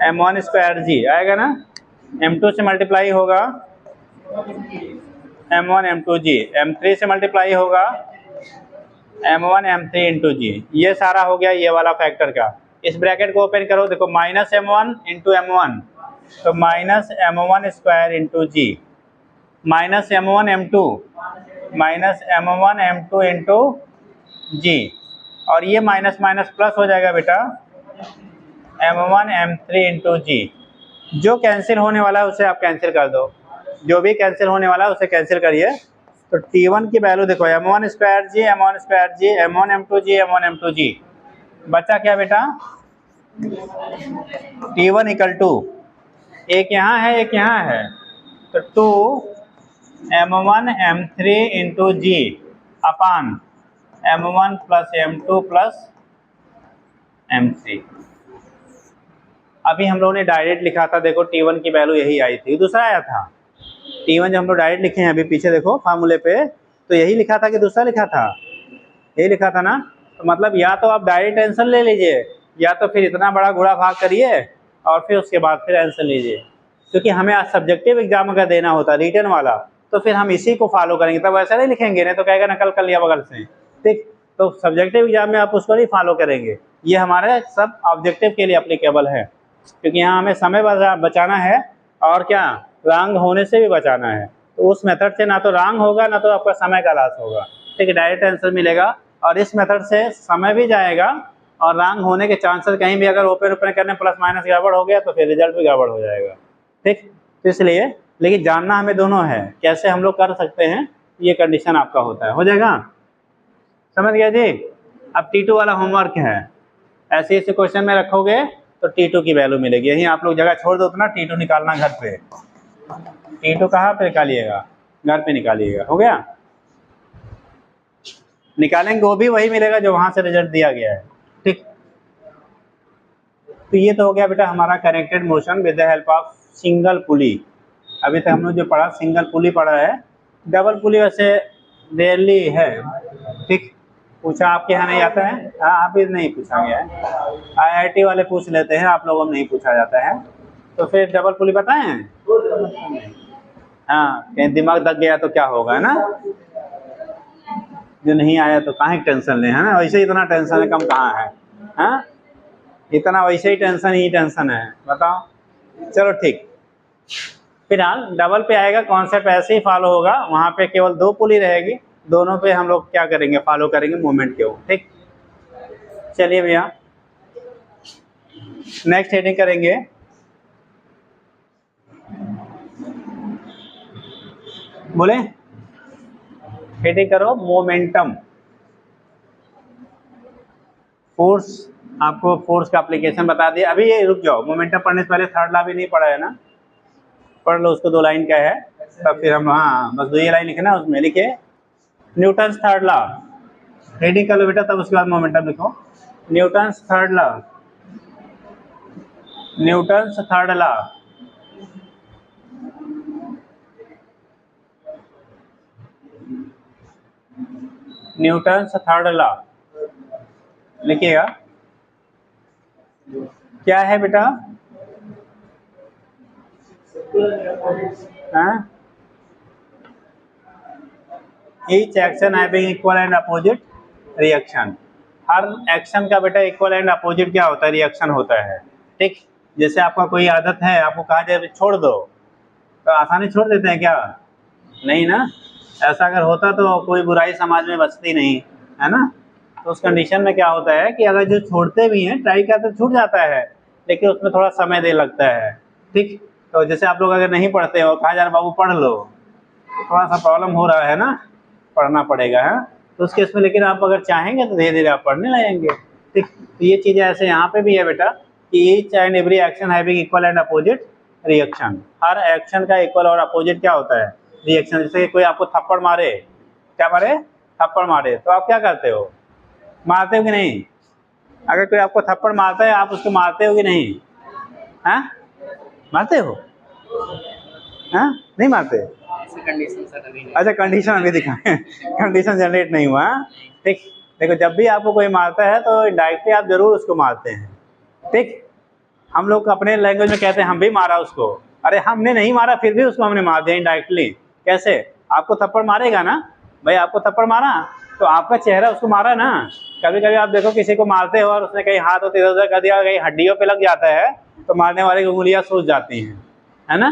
m1 स्क्वायर जी आएगा ना, m2 से मल्टीप्लाई होगा m1 m2 जी, m3 से मल्टीप्लाई होगा m1 m3 इंटू जी। ये सारा हो गया ये वाला फैक्टर का। इस ब्रैकेट को ओपन करो, देखो माइनस m1 इंटू m1, तो minus m1 square into g, minus m1 m2 minus m1 m2 into g, और ये माइनस माइनस प्लस हो जाएगा बेटा m1 m3 इंटू जी। जो कैंसिल होने वाला है उसे आप कैंसिल कर दो, जो भी कैंसिल होने वाला है उसे कैंसिल करिए। तो T1 की वैल्यू देखो m1 स्क्वायर जी, m1 स्क्वायर जी, m1 m2 जी, m1 m2 जी, बचा क्या बेटा T1 इक्वल टू, एक यहाँ है एक यहाँ है, तो 2m1 m3 into g upon m1 plus m2 plus m3। अभी हम लोगों ने डायरेक्ट लिखा था, देखो T1 की वैल्यू यही आई थी, दूसरा आया था T1 जब हम लोग डायरेक्ट लिखे हैं अभी पीछे देखो फार्मूले पे, तो यही लिखा था कि दूसरा लिखा था, यही लिखा था ना। तो मतलब या तो आप डायरेक्ट आंसर ले लीजिए, या तो फिर इतना बड़ा गुणा भाग करिए और फिर उसके बाद फिर आंसर लीजिए, क्योंकि हमें आज सब्जेक्टिव एग्जाम अगर देना होता रिटन वाला तो फिर हम इसी को फॉलो करेंगे, तब ऐसा नहीं लिखेंगे, नहीं तो कहेगा नकल कर लिया बगल से, ठीक। तो सब्जेक्टिव एग्जाम में आप उसको नहीं फॉलो करेंगे, ये हमारे सब ऑब्जेक्टिव के लिए अप्लीकेबल है, क्योंकि यहाँ हमें समय बचाना है और क्या रॉन्ग होने से भी बचाना है। तो उस मेथड से ना तो रॉन्ग होगा ना तो आपका समय का लॉस होगा, ठीक है, डायरेक्ट आंसर मिलेगा। और इस मेथड से समय भी जाएगा और रॉन्ग होने के चांसेस कहीं भी अगर ओपन करने प्लस माइनस गड़बड़ हो गया तो फिर रिजल्ट भी गड़बड़ हो जाएगा, ठीक। तो इसलिए लेकिन जानना हमें दोनों है, कैसे हम लोग कर सकते हैं, ये कंडीशन आपका होता है, हो जाएगा, समझ गया जी। अब T2 वाला होमवर्क है, ऐसे ऐसे क्वेश्चन में रखोगे तो T2 की वैल्यू मिलेगी। यहीं आप लोग जगह छोड़ दो तो ना T2 निकालना घर पे, T2 कहाँ पे निकालिएगा, घर पे निकालिएगा, हो गया। निकालेंगे वो भी वही मिलेगा जो वहां से रिजल्ट दिया गया है, ठीक। तो ये तो हो गया बेटा हमारा connected motion with the help of single pulley. अभी तक हम लोग जो पढ़ा सिंगल पुली पढ़ा है, डबल पुली वैसे रेयरली है, ठीक। पूछा आपके यहाँ नहीं आता है, हाँ आप भी नहीं पूछा गया है, IIT वाले पूछ लेते हैं, आप लोगों में नहीं पूछा जाता है। तो फिर डबल पुली बताएं, हाँ कहीं दिमाग दब गया तो क्या होगा, है ना, जो नहीं आया तो कहाँ टेंशन ले, है ना, वैसे इतना टेंशन है कम कहाँ है, हाँ इतना वैसे ही टेंशन है, बताओ। चलो ठीक, फिलहाल डबल पे आएगा कॉन्सेप्ट ऐसे ही फॉलो होगा, वहाँ पे केवल 2 पुली रहेगी, दोनों पे हम लोग क्या करेंगे फॉलो करेंगे मूवमेंट के वो, ठीक। चलिए भैया नेक्स्ट हेडिंग करेंगे, बोले हेडिंग करो मोमेंटम फोर्स। आपको फोर्स का एप्लीकेशन बता दिया। अभी ये रुक जाओ, मोमेंटम पढ़ने से पहले थर्ड लॉ भी नहीं पढ़ा है ना, पढ़ लो उसको, 2 लाइन का है, तब फिर हम हाँ बस 2 ही लाइन लिखे ना, उसमें लिखे न्यूटन्स थर्ड लॉ, हेडिंग कर लो बेटा, तब उसके बाद मोमेंटम लिखो। Newton's third law, Newton's third law, Newton's third law लिखिएगा। क्या है बेटा, each action having equal and opposite reaction. Her action का बेटा इक्वल एंड अपोजिट क्या होता है, रिएक्शन होता है, ठीक। जैसे आपका कोई आदत है, आपको कहा जाए छोड़ दो तो आसानी छोड़ देते हैं क्या, नहीं ना। ऐसा अगर होता तो कोई बुराई समाज में बचती नहीं, है ना। तो उस कंडीशन में क्या होता है कि अगर जो छोड़ते भी हैं ट्राई करते छूट जाता है, लेकिन उसमें थोड़ा समय दे लगता है, ठीक। तो जैसे आप लोग अगर नहीं पढ़ते हो, कहा यार बाबू पढ़ लो, तो थोड़ा सा प्रॉब्लम हो रहा है ना, पढ़ना पड़ेगा, है तो उस केस में। लेकिन आप अगर चाहेंगे तो धीरे धीरे आप पढ़ने लगेंगे, ठीक। तो ये चीज़ें ऐसे यहाँ पे भी है बेटा कि each and every action having equal and opposite reaction. Her action का इक्वल और अपोजिट क्या होता है? रिएक्शन। जैसे कोई आपको थप्पड़ मारे, क्या मारे? थप्पड़ मारे, तो आप क्या करते हो? मारते हो कि नहीं? अगर कोई आपको थप्पड़ मारता है, आप उसको मारते हो कि नहीं? हाँ, मारते हो? हाँ, नहीं मारते? अच्छा, कंडीशन अभी दिखाएं। कंडीशन जनरेट नहीं हुआ। ठीक, देखो जब भी आपको कोई मारता है तो डायरेक्टली आप जरूर उसको मारते हैं। ठीक, हम लोग अपने लैंग्वेज में कहते हैं हम भी मारा उसको। अरे हमने नहीं मारा, फिर भी उसको हमने मार दिया इनडायरेक्टली। कैसे? आपको थप्पड़ मारेगा ना भाई, आपको थप्पड़ मारा तो आपका चेहरा उसको मारा ना। कभी कभी आप देखो किसी को मारते हो और उसने कहीं हाथ होते इधर उधर कर दिया, कहीं हड्डियों पे लग जाता है तो मारने वाले की उंगलियां सूज जाती हैं, है ना?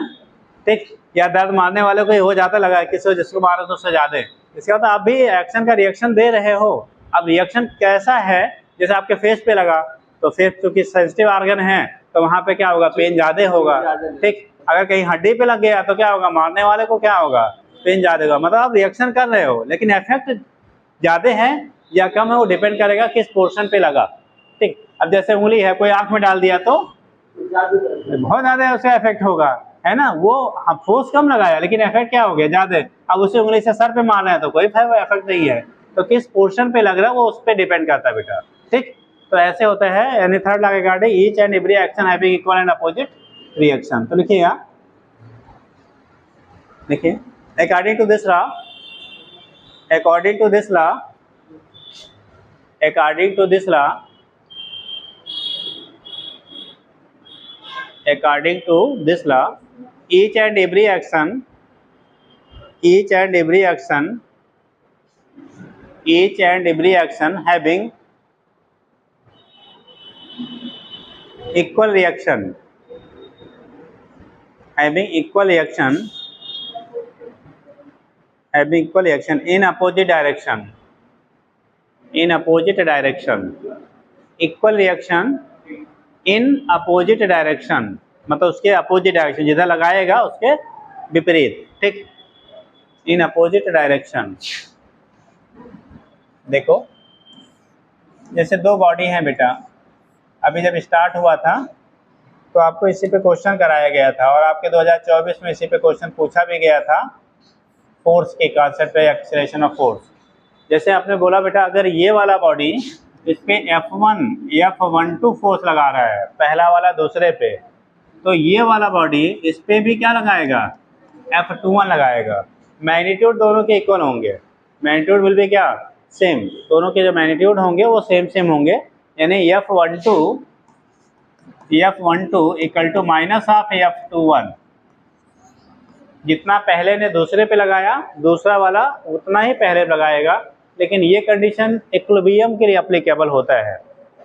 ठीक, या दर्द मारने वाले को ही हो जाता लगा, किसी जिसको मारा तो उससे ज्यादा। इसका मतलब आप भी एक्शन का रिएक्शन दे रहे हो। अब रिएक्शन कैसा है? जैसे आपके फेस पे लगा तो फेस क्योंकि सेंसिटिव ऑर्गन है तो वहां पे क्या होगा? पेन ज्यादा होगा। ठीक, अगर कहीं हड्डी पे लग गया तो क्या होगा? मारने वाले को क्या होगा? पेन ज्यादा होगा। मतलब आप रिएक्शन कर रहे हो, लेकिन इफेक्ट ज्यादा है या कम है वो डिपेंड करेगा किस पोर्शन पे लगा। ठीक, अब जैसे उंगली है, कोई आंख में डाल दिया तो बहुत ज्यादा उसका इफेक्ट होगा, है ना? वो फोर्स कम लगाया लेकिन इफेक्ट क्या हो गया? ज्यादा। अब उसे उंगली से सर पे मारना है तो कोई इफेक्ट नहीं है। तो किस पोर्शन पे लग रहा है वो उस पर डिपेंड करता है बेटा। ठीक, तो ऐसे होता है। यानी third law regarding each and every action having equal and opposite reaction. तो लिखिएगा, देखिए, according to this law, according to this law, according to this law, according to this law, each and every action, each and every action, each and every action having equal reaction, having equal reaction, having equal reaction in opposite direction, in opposite direction, equal reaction in opposite direction, मतलब उसके opposite direction, जिधर लगाएगा उसके विपरीत। ठीक, in opposite direction. देखो जैसे दो बॉडी हैं बेटा, अभी जब स्टार्ट हुआ था तो आपको इसी पे क्वेश्चन कराया गया था और आपके 2024 में इसी पे क्वेश्चन पूछा भी गया था, फोर्स के कॉन्सेप्ट पे, एक्सीलरेशन ऑफ फोर्स। जैसे आपने बोला बेटा, अगर ये वाला बॉडी इस पे F12 फोर्स लगा रहा है, पहला वाला दूसरे पे, तो ये वाला बॉडी इस पे भी क्या लगाएगा? F21 लगाएगा। मैग्नीट्यूड दोनों के इक्वल होंगे, मैग्नीट्यूड विल भी क्या? सेम। दोनों के जो मैग्नीट्यूड होंगे वो सेम सेम होंगे, यानी F12 equal to minus of F21। जितना पहले ने दूसरे पे लगाया, दूसरा वाला उतना ही पहले लगाएगा। लेकिन ये कंडीशन इक्विलिब्रियम के लिए एप्लीकेबल होता है।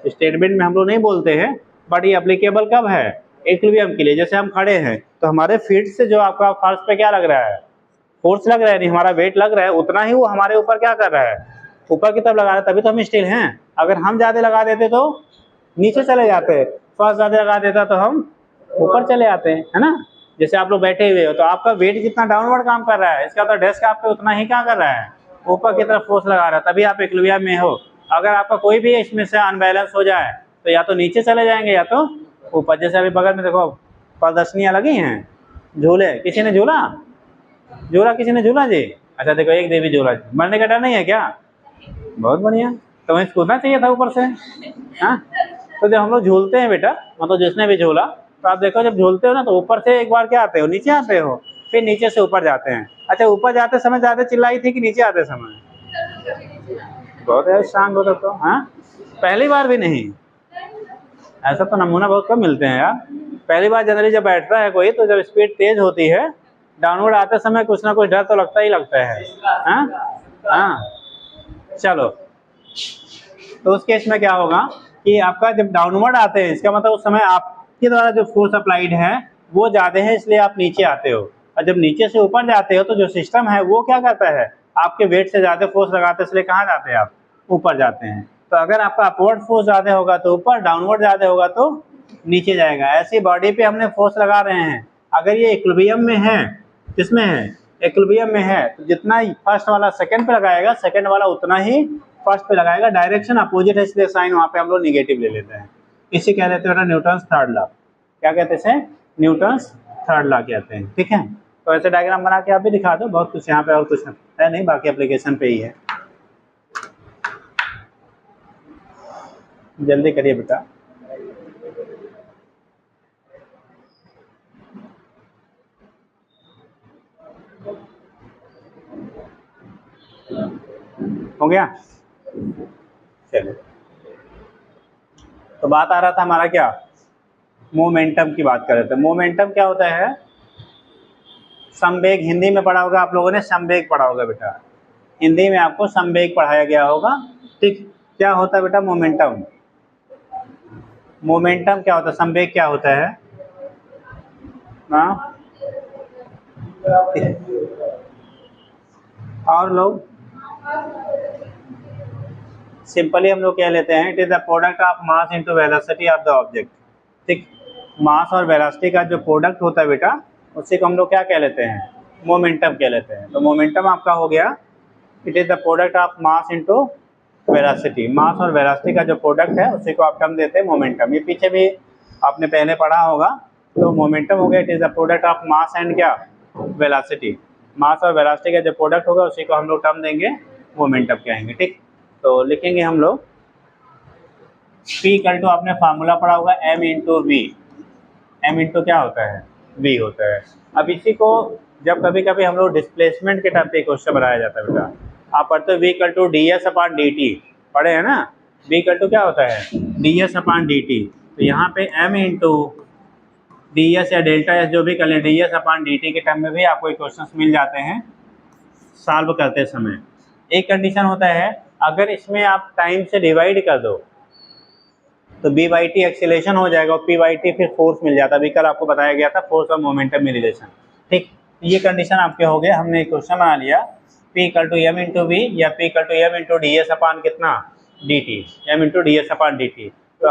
स्टेटमेंट में हम लोग नहीं बोलते हैं, बट ये एप्लीकेबल कब है? इक्विलिब्रियम के लिए। जैसे हम खड़े हैं तो हमारे फीट से जो आपका फर्श पे क्या लग रहा है? फोर्स लग रहा है, नहीं हमारा वेट लग रहा है, उतना ही वो हमारे ऊपर क्या कर रहा है? ऊपर की तरफ लगा रहा है, तभी तो हम स्टिल हैं। अगर हम ज़्यादा लगा देते तो नीचे चले जाते, फर्स्ट ज़्यादा लगा देता तो हम ऊपर चले आते हैं, है ना? जैसे आप लोग बैठे हुए हो तो आपका वेट जितना डाउनवर्ड काम कर रहा है, इसका तो डेस्क आप पे उतना ही क्या कर रहा है? ऊपर की तरफ फोर्स लगा रहा है, तभी आप इक्विलिब्रियम में हो। अगर आपका कोई भी इसमें से अनबैलेंस हो जाए तो या तो नीचे चले जाएंगे या तो ऊपर। जैसे अभी बगल में देखो प्रदर्शनियाँ लगी हैं, झूले, किसी ने झूला? झूला किसी ने झूला जी? अच्छा देखो, एक देवी झूला। मरने का डर नहीं है क्या? बहुत बढ़िया, तो वहीं कूदना चाहिए था ऊपर से। हाँ, तो जब हम लोग झूलते हैं बेटा, मतलब जिसने भी झूला, तो आप देखो जब झूलते हो ना तो ऊपर से एक बार क्या आते हो? नीचे आते हो, फिर नीचे से ऊपर जाते हैं। अच्छा, ऊपर जाते समय ज़्यादा चिल्लाई थी कि नीचे आते समय? बहुत है शांत हो तो। हाँ, पहली बार भी नहीं, ऐसा तो नमूना बहुत कम मिलते हैं यार। पहली बार जनरली जब बैठता है कोई तो जब स्पीड तेज होती है, डाउनवर्ड आते समय कुछ ना कुछ डर तो लगता ही लगता है। हाँ हाँ, चलो, तो उस केस में क्या होगा कि आपका जब डाउनवर्ड आते हैं, इसका मतलब उस समय आपके द्वारा जो फोर्स अप्लाइड है वो ज़्यादा है, इसलिए आप नीचे आते हो। और जब नीचे से ऊपर जाते हो तो जो सिस्टम है वो क्या करता है? आपके वेट से ज़्यादा फोर्स लगाते हैं, इसलिए कहाँ जाते हैं आप? ऊपर जाते हैं। तो अगर आपका अपवर्ड फोर्स ज़्यादा होगा तो ऊपर, डाउनवर्ड ज़्यादा होगा तो नीचे जाएगा। ऐसी बॉडी पे हमने फोर्स लगा रहे हैं, अगर ये इक्विलिब्रियम में है, किसमें है? इक्विलिब्रियम में है, तो जितना फर्स्ट वाला सेकंड पे लगाएगा, सेकंड वाला उतना ही फर्स्ट पे लगाएगा। डायरेक्शन अपोजिट है इसलिए साइन वहाँ पे हम लोग निगेटिव ले लेते हैं। इसे कह देते हैं न्यूटन्स थर्ड लॉ। क्या कहते हैं इसे? न्यूटन्स थर्ड लॉ कहते हैं। ठीक है, तो ऐसे डायग्राम बना के आप भी दिखा दो, बहुत कुछ यहाँ पे और कुछ है नहीं, बाकी एप्लीकेशन पे ही है। जल्दी करिए बेटा। हो गया? चलिए, तो बात आ रहा था हमारा क्या, मोमेंटम की बात कर रहे थे। मोमेंटम क्या होता है? संवेग, हिंदी में पढ़ा होगा आप लोगों ने, संवेग पढ़ा होगा बेटा, हिंदी में आपको संवेग पढ़ाया गया होगा। ठीक, क्या होता है बेटा मोमेंटम? मोमेंटम क्या होता है? संवेग क्या होता है? हाँ, और लोग सिंपली हम लोग कह लेते हैं it is the product of mass into velocity of the object. ठीक, मास और वेलोसिटी का जो प्रोडक्ट होता है बेटा, उसी को हम लोग क्या कह लेते हैं? मोमेंटम कह लेते हैं। तो मोमेंटम आपका हो गया it is the product of mass into velocity. Mass और वेलोसिटी का जो प्रोडक्ट है उसी को आप टर्म देते हैं मोमेंटम। ये पीछे भी आपने पहले पढ़ा होगा। तो मोमेंटम हो गया it is the product of mass and क्या, वेलोसिटी। मास और वेलोसिटी का जो प्रोडक्ट होगा उसी को हम लोग टर्म देंगे मोमेंटम कहेंगे। ठीक, तो लिखेंगे हम लोग P इक्वल टू, आपने फार्मूला पढ़ा होगा m इंटू वी। m इंटू क्या होता है? v होता है। अब इसी को जब कभी कभी हम लोग डिस्प्लेसमेंट के टाइम पे क्वेश्चन बनाया जाता है बेटा, आप पढ़ते हो v equal to d s upon d t, पढ़े हैं ना? v इक्वल टू क्या होता है? D s upon d t. तो यहाँ पे m इंटू डी एस या डेल्टा एस जो भी कर लें, d s upon d t के टाइम में भी आपको क्वेश्चन मिल जाते हैं सॉल्व करते समय। एक कंडीशन होता है, अगर इसमें आप टाइम से डिवाइड कर दो तो बी बाई टी एक्सीलेशन हो जाएगा और पी बाई टी फिर फोर्स मिल जाता है। अभी कल आपको बताया गया था फोर्स और मोमेंटम में रिलेशन। ठीक, ये कंडीशन आपके हो गए। हमने एक क्वेश्चन बना लिया p equal to m into v या p equal to m into d s upon कितना, d t, m into d s upon d t. तो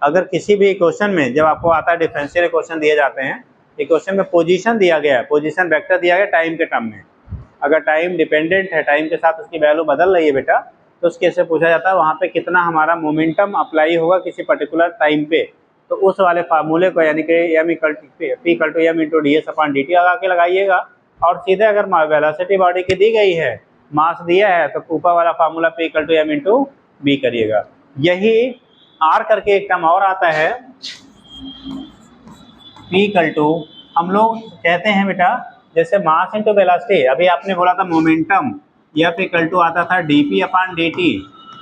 अगर किसी भी क्वेश्चन में जब आपको आता है डिफरेंशियल क्वेश्चन दिए जाते हैं, एक क्वेश्चन में पोजीशन दिया गया है, पोजीशन वेक्टर दिया गया टाइम के टर्म में, अगर टाइम डिपेंडेंट है, टाइम के साथ उसकी वैल्यू बदल रही है बेटा, तो उस केस से पूछा जाता है वहाँ पे कितना हमारा मोमेंटम अप्लाई होगा किसी पर्टिकुलर टाइम पे। तो उस वाले फार्मूले को यानी कि m equal to p equal to m into d s upon d t लगा के लगाइएगा और सीधे अगर वेलोसिटी बॉडी की दी गई है, मास दिया है, तो ऊपर वाला formula p equal to m into b करिएगा। यही आर करके एक टर्म और आता है पी इक्वल टू, हम लोग कहते हैं बेटा जैसे मास इंटू वेलोसिटी, अभी आपने बोला था मोमेंटम, एफ इक्वल टू आता था डी पी अपान डी टी,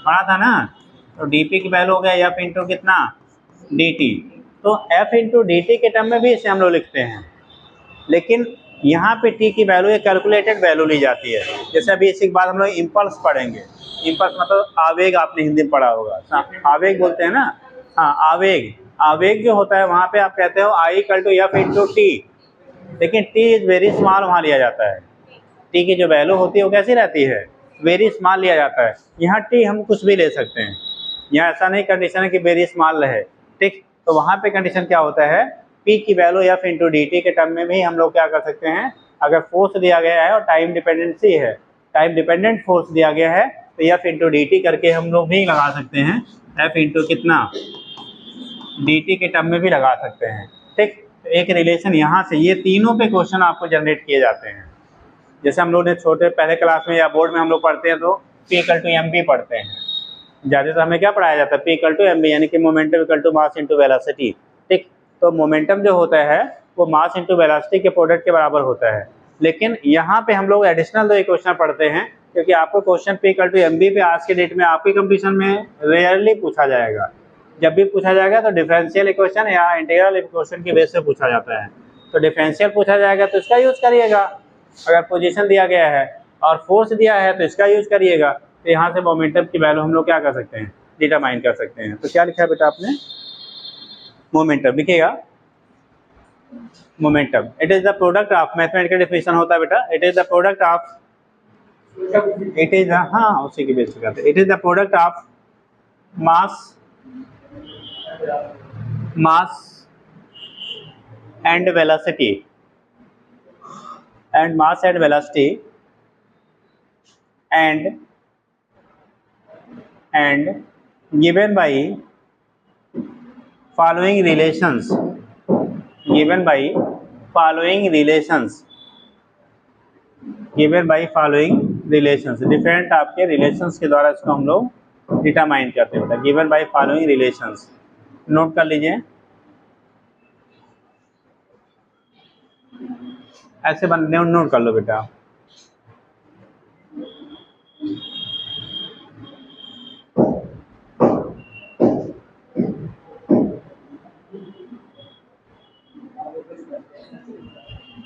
पढ़ा था ना? तो डी पी की वैल्यू हो गया एफ इंटू कितना, डी टी। तो एफ इंटू डी टी के टर्म में भी इसे हम लोग लिखते हैं, लेकिन यहाँ पे टी की वैल्यू एक कैलकुलेटेड वैल्यू ली जाती है। जैसे अभी इसी के बाद हम लोग इम्पल्स पढ़ेंगे। इम्पल्स मतलब आवेग, आपने हिंदी में पढ़ा होगा, आवेग बोलते हैं ना। हाँ, आवेग, आवेग जो होता है वहाँ पे आप कहते हो I equal to F into t, लेकिन टी इज वेरी स्मॉल वहाँ लिया जाता है। टी की जो वैल्यू होती है वो कैसी रहती है, वेरी स्मॉल लिया जाता है। यहाँ टी हम कुछ भी ले सकते हैं, यहाँ ऐसा नहीं कंडीशन है कि वेरी स्मॉल रहे। ठीक, तो वहाँ पे कंडीशन क्या होता है, पी की value F into D t के टर्म में भी हम लोग क्या कर सकते हैं, अगर फोर्स दिया गया है और टाइम डिपेंडेंसी है, टाइम डिपेंडेंट फोर्स दिया गया है, तो एफ इंटू डी टी करके हम लोग भी लगा सकते हैं, एफ इंटू कितना डी टी के टर्म में भी लगा सकते हैं। ठीक, तो एक रिलेशन यहाँ से, ये तीनों पे क्वेश्चन आपको जनरेट किए जाते हैं। जैसे हम लोग ने छोटे पहले क्लास में या बोर्ड में हम लोग पढ़ते हैं तो p equal to m b पढ़ते हैं, ज़्यादातर हमें क्या पढ़ाया जाता है, p equal to m b, यानी कि momentum equal to mass into velocity. ठीक, तो मोमेंटम जो होता है वो मास इंटू वेलोसिटी के प्रोडक्ट के बराबर होता है। लेकिन यहाँ पे हम लोग एडिशनल दो इक्वेशन पढ़ते हैं, क्योंकि आपको question p equal to m b पे आज के डेट में आपके कंपटीशन में रेयरली पूछा जाएगा। जब भी पूछा जाएगा तो डिफरेंशियल इक्वेशन या इंटीग्रल इक्वेशन की बेस से पूछा जाता है। तो डिफरेंशियल पूछा जाएगा तो इसका यूज़ करिएगा, अगर पोजीशन दिया गया है और फोर्स दिया है तो इसका यूज़ करिएगा। तो यहाँ से मोमेंटम की वैल्यू हम लोग क्या कर सकते हैं, डिटरमाइन कर सकते हैं। तो क्या लिखा है बेटा आपने, मोमेंटम लिखिएगा। Momentum it is the product of, mathematical definition होता है बेटा, it is the product of, it is, हाँ उसी की बेस पे करते हैं, it is the product of mass and velocity and mass and velocity and given by following relations, given by following relations, given by following relations, different आपके relations के द्वारा इसको हम लोग डिटरमाइन करते हैं बेटा, given by following relations। Note कर लीजिए, ऐसे बन नोट कर लो बेटा।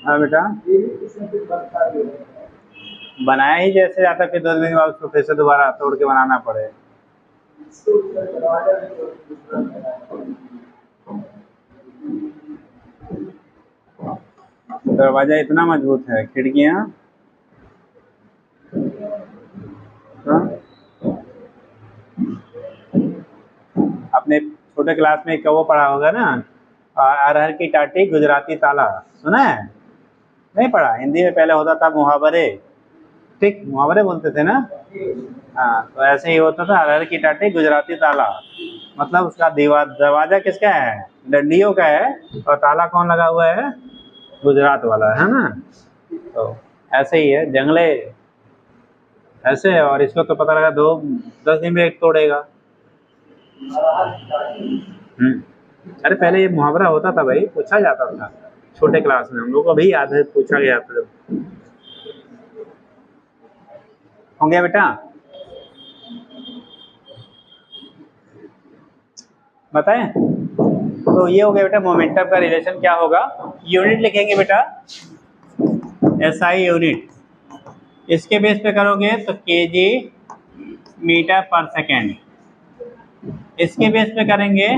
हाँ बेटा, बनाया ही जैसे जाता, फिर 2 दिन के बाद उसको फिर से दोबारा तोड़ के बनाना पड़े। दरवाजा इतना मजबूत है, खिड़कियां अपने छोटे क्लास में वो पढ़ा होगा ना, अरहर की टाटी गुजराती ताला, सुना है? नहीं पढ़ा? हिंदी में पहले होता था मुहावरे, ठीक, मुहावरे बोलते थे ना। हाँ, तो ऐसे ही होता था, अरहर की टाटी गुजराती ताला, मतलब उसका दरवाजा किसका है? डंडियों का है, और ताला कौन लगा हुआ है? गुजरात वाला, है ना। तो ऐसे ही है, जंगले ऐसे है, और इसको तो पता लगा 10 दिन में एक तोड़ेगा। अरे पहले ये मुहावरा होता था भाई, पूछा जाता था छोटे क्लास में, हम लोग को भी याद है, पूछा गया था। हो गया बेटा? बताएं? तो ये हो गया बेटा, मोमेंटम का रिलेशन क्या होगा। यूनिट लिखेंगे बेटा, एसआई यूनिट, इसके बेस पे करोगे तो केजी मीटर पर सेकेंड, इसके बेस पे करेंगे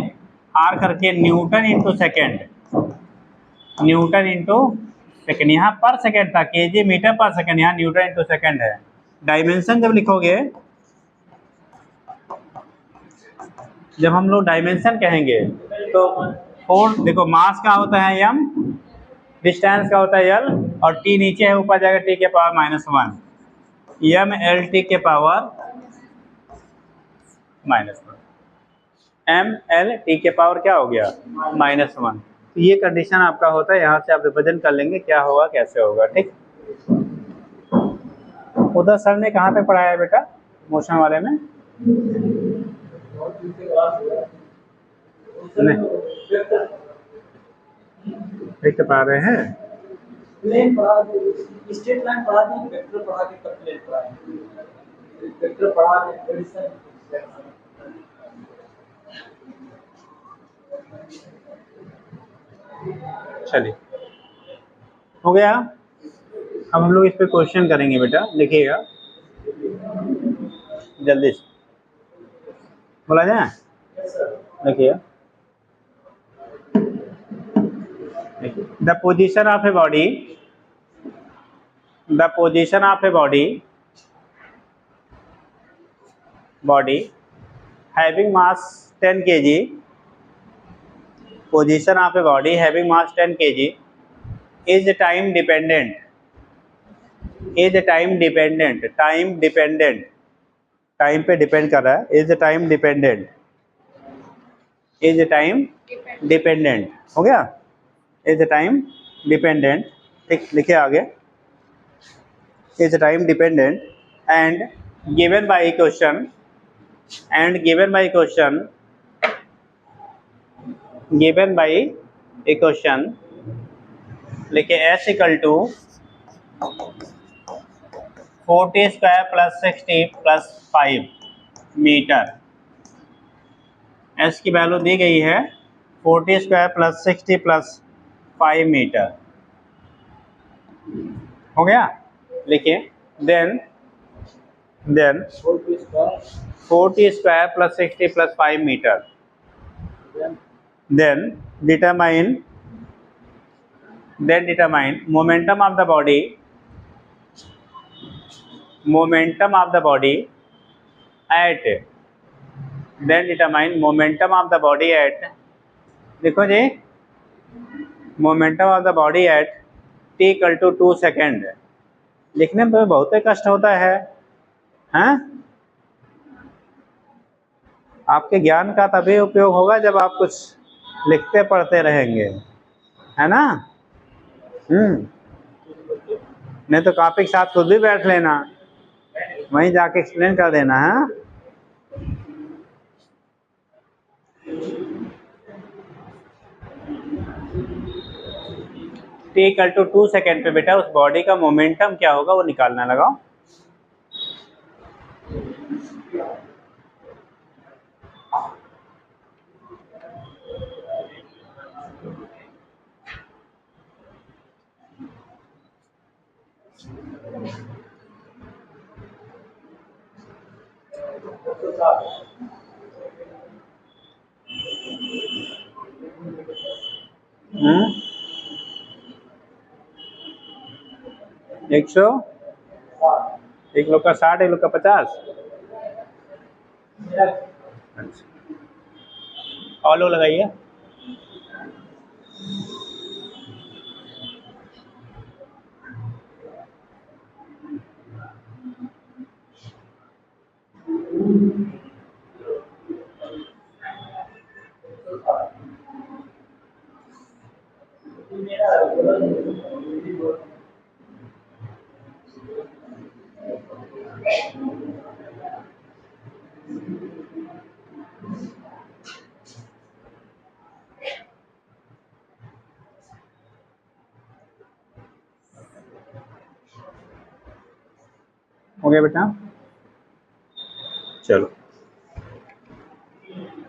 आर करके Newton into second, Newton into second, यहाँ पर सेकेंड था, केजी मीटर पर सेकेंड, यहाँ न्यूटन इंटू सेकेंड है। डायमेंशन जब लिखोगे, जब हम लोग डायमेंशन कहेंगे तो 4, देखो मास का होता है m, डिस्टेंस का होता है l, और t नीचे है, ऊपर जाएगा t के पावर -1, m l t के पावर -1, m l t के पावर क्या हो गया? -1। तो ये कंडीशन आपका होता है, यहाँ से आप रिप्रेजेंट कर लेंगे क्या होगा कैसे होगा, ठीक। उधर सर ने कहाँ तक पढ़ाया है बेटा मोशन वाले में? नहीं पढ़ा रहे हैं? प्लेन पढ़ा दे, स्ट्रेट लाइन पढ़ा दे, वेक्टर पढ़ा के कट प्लेन पढ़ा दे, वेक्टर पढ़ा दे, एडिशन। चलिए, हो गया। अब हम लोग इस पे क्वेश्चन करेंगे बेटा, लिखिएगा जल्दी से, बोला जाए, देखिए the position of a body, the position of a body having mass 10 kg, position of a body having mass 10 kg is time dependent, is time dependent, time dependent, time पे डिपेंड कर रहा है, is time dependent, is time dependent, हो गया, is time dependent, ठीक, लिखे आगे, is time dependent and given by question, and given by question, given by A question, लिखे s equal to 40 square plus 60 plus 5 metre, s की value दी गई है 40 स्क्वायर प्लस 60 प्लस 5 मीटर, हो गया, लिखिए, then 40 square plus 60 plus 5 metre, then determine momentum of the body, momentum of the body at, then determine momentum of the body at, देखो जी, momentum of the body at t equal to 2 second, लिखने में बहुत ही कष्ट होता है, हैं? आपके ज्ञान का तभी उपयोग होगा जब आप कुछ लिखते पढ़ते रहेंगे, है ना। नहीं तो कॉपी के साथ खुद भी बैठ लेना, वहीं जाके एक्सप्लेन कर देना है। t इक्वल टू 2 सेकेंड पे बेटा उस बॉडी का मोमेंटम क्या होगा वो निकालना लगाओ। हम्म 100, एक लोग का 60, एक लोग का 50। अच्छा, और लोग लगाइए। हो गया बेटा, चलो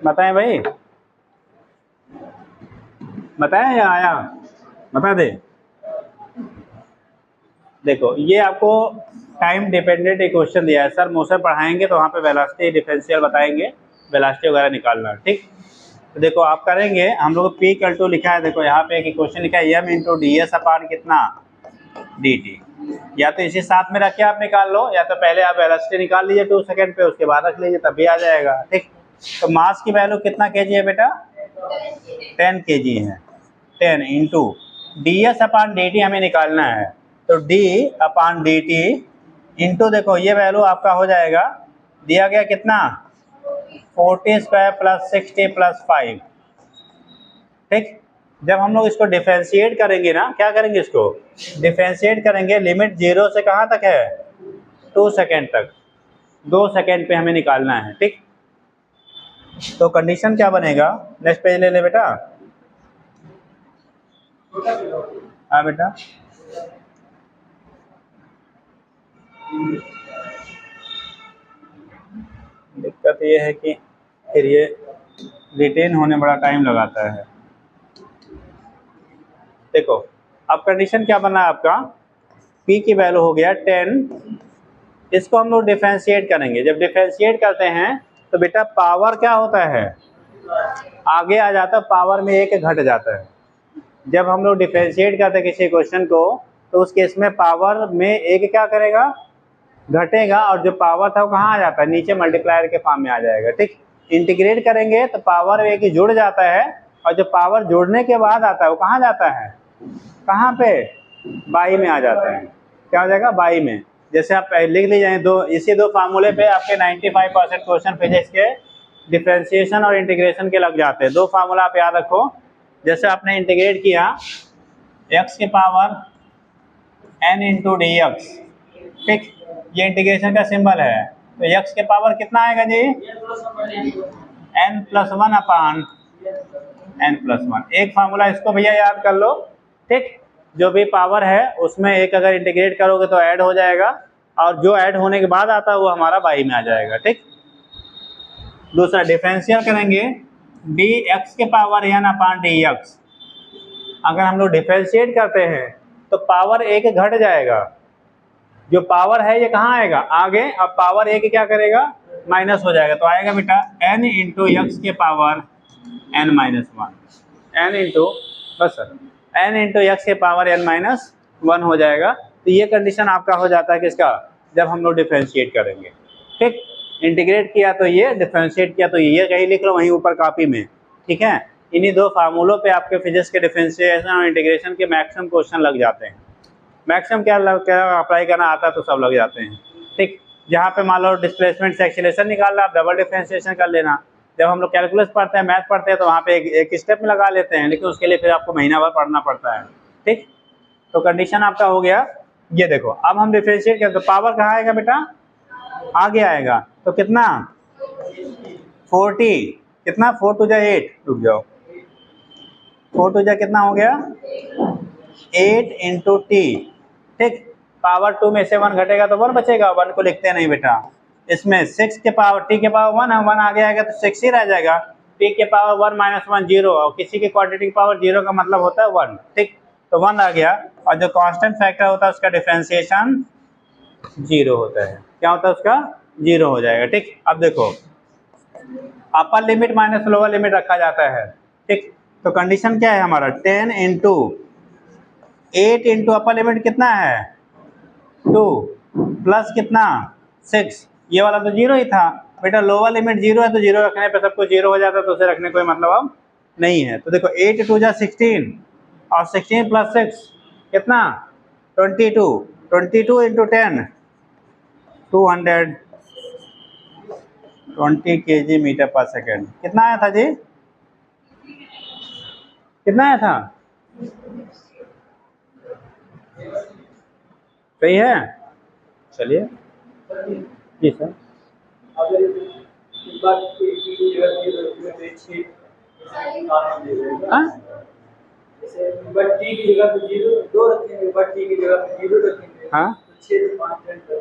बताएं भाई, बताएं या आया, बता दे। देखो ये आपको टाइम डिपेंडेंट एक क्वेश्चन दिया है, सर मोशन पढ़ाएंगे तो वहाँ पे वेलोसिटी डिफरेंशियल बताएंगे, वेलोसिटी वगैरह निकालना, ठीक। तो देखो आप करेंगे, हम लोग P इक्वल टू लिखा है, देखो यहाँ पे एक क्वेश्चन लिखा है m into d s upon कितना dt, या तो इसी साथ में रख के आप निकाल लो, या तो पहले आप वेलोसिटी निकाल लीजिए 2 सेकेंड पे, उसके बाद रख लीजिए तब भी आ जाएगा, ठीक। तो मास की वैल्यू कितना kg है बेटा, 10 kg है। 10 into d s upon d T हमें निकालना है, तो d अपान डी टी इंटू देखो ये वैल्यू आपका हो जाएगा, दिया गया कितना 40 स्क्वायर प्लस 60 प्लस 5, ठीक। जब हम लोग इसको डिफरेंशिएट करेंगे ना, क्या करेंगे इसको डिफरेंशिएट करेंगे, लिमिट 0 से कहाँ तक है 2 सेकेंड तक, 2 सेकेंड पे हमें निकालना है, ठीक। तो कंडीशन क्या बनेगा, नेक्स्ट पेज ले ले बेटा। हाँ बेटा, दिक्कत ये है कि फिर ये रिटेन होने बड़ा टाइम लगाता है। देखो अब कंडीशन क्या बना आपका, P की वैल्यू हो गया 10, इसको हम लोग डिफरेंशिएट करेंगे, जब डिफरेंशिएट करते हैं तो बेटा पावर क्या होता है आगे आ जाता है, पावर में एक घट जाता है। जब हम लोग डिफरेंशिएट करते हैं किसी क्वेश्चन को तो उस केस में पावर में एक क्या करेगा घटेगा, और जो पावर था वो कहाँ आ जाता है नीचे मल्टीप्लायर के फॉर्म में आ जाएगा, ठीक। इंटीग्रेट करेंगे तो पावर एक जुड़ जाता है, और जो पावर जोड़ने के बाद आता है वो कहाँ जाता है, कहाँ पे बाई में आ जाता है, क्या हो जाएगा बाई में। जैसे आप लिख लीजिए दो, इसी दो फार्मूले पे आपके 95% क्वेश्चन फिजिक्स के डिफरेंशिएशन और इंटीग्रेशन के लग जाते हैं। दो फार्मूला आप याद रखो, जैसे आपने इंटीग्रेट किया x की power n into D x, ठीक, ये इंटीग्रेशन का सिंबल है, तो x के पावर कितना आएगा जी n प्लस 1 अपान n प्लस 1। एक फार्मूला इसको भैया याद कर लो, ठीक। जो भी पावर है उसमें एक अगर इंटीग्रेट करोगे तो ऐड हो जाएगा, और जो ऐड होने के बाद आता है वो हमारा बाई में आ जाएगा, ठीक। दूसरा डिफरेंशियल करेंगे डी एक्स के पावर n अपान डी एक्स, अगर हम लोग डिफरेंशिएट करते हैं तो पावर एक घट जाएगा, जो पावर है ये कहाँ आएगा आगे, अब पावर एक क्या करेगा माइनस हो जाएगा, तो आएगा बेटा n इंटू एक्स के power n minus 1, n into बस सर n इंटू एक्स के पावर n माइनस 1 हो जाएगा। तो ये कंडीशन आपका हो जाता है किसका, जब हम लोग डिफरेंशिएट करेंगे, ठीक। इंटीग्रेट किया तो ये, डिफरेंशिएट किया तो ये, कहीं लिख लो वहीं ऊपर कॉपी में, ठीक है। इन्हीं दो फार्मूलों पे आपके फिजिक्स के डिफरेंशिएशन और इंटीग्रेशन के मैक्सिमम क्वेश्चन लग जाते हैं। मैक्सिमम क्या अप्लाई करना आता है तो सब लग जाते हैं, ठीक। जहाँ पे मान लो डिस्प्लेसमेंट से एक्सीलरेशन निकालना, आप डबल डिफरेंशिएशन कर लेना, जब हम लोग कैलकुलस पढ़ते हैं, मैथ पढ़ते हैं, तो वहाँ पे एक स्टेप में लगा लेते हैं, लेकिन उसके लिए फिर आपको महीना भर पढ़ना पड़ता है। ठीक, तो कंडीशन आपका हो गया। ये देखो, अब हम डिफरेंशिएट करते, तो पावर कहाँ आएगा बेटा, आगे आएगा, तो कितना 40, कितना 4 टू जा 8, रुक जाओ, 4 टू जा कितना हो गया 8 इंटू टी। ठीक, पावर 2 में से 1 घटेगा तो 1 बचेगा, 1 को लिखते नहीं बेटा, इसमें 6 के पावर, टी के पावर 1 है, 1 आगे आएगा तो 6 ही रह जाएगा, टी के पावर 1 माइनस 1 0, और किसी की क्वांटिटी की पावर 0 का मतलब होता है 1। ठीक, तो 1 आ गया, और जो कांस्टेंट फैक्टर होता है उसका डिफरेंशिएशन 0 होता है। क्या होता है उसका, 0 हो जाएगा। ठीक, अब देखो upper limit minus lower limit रखा जाता है। ठीक, तो कंडीशन क्या है हमारा, 10 इंटू 8 इंटू अपर लिमिट कितना है 2 प्लस कितना 6, ये वाला तो 0 ही था बेटा, लोअर लिमिट 0 है तो 0 रखने पे सब कुछ 0 हो जाता है, तो उसे रखने कोई मतलब अब नहीं है। तो देखो 8 टू जा 16 और 16 प्लस 6 कितना 22, 22 इंटू 10 220 kg मीटर पर सेकेंड। कितना आया था जी, कितना आया था, सही है, चलिए जी सर। अगर एक बार की जगह पे 6 हाँ जैसे एक बार टी की जगह पे 0 2 रखेंगे, एक बार टी की जगह पे 0 रखेंगे, हाँ, तो 6 से 5 10 तो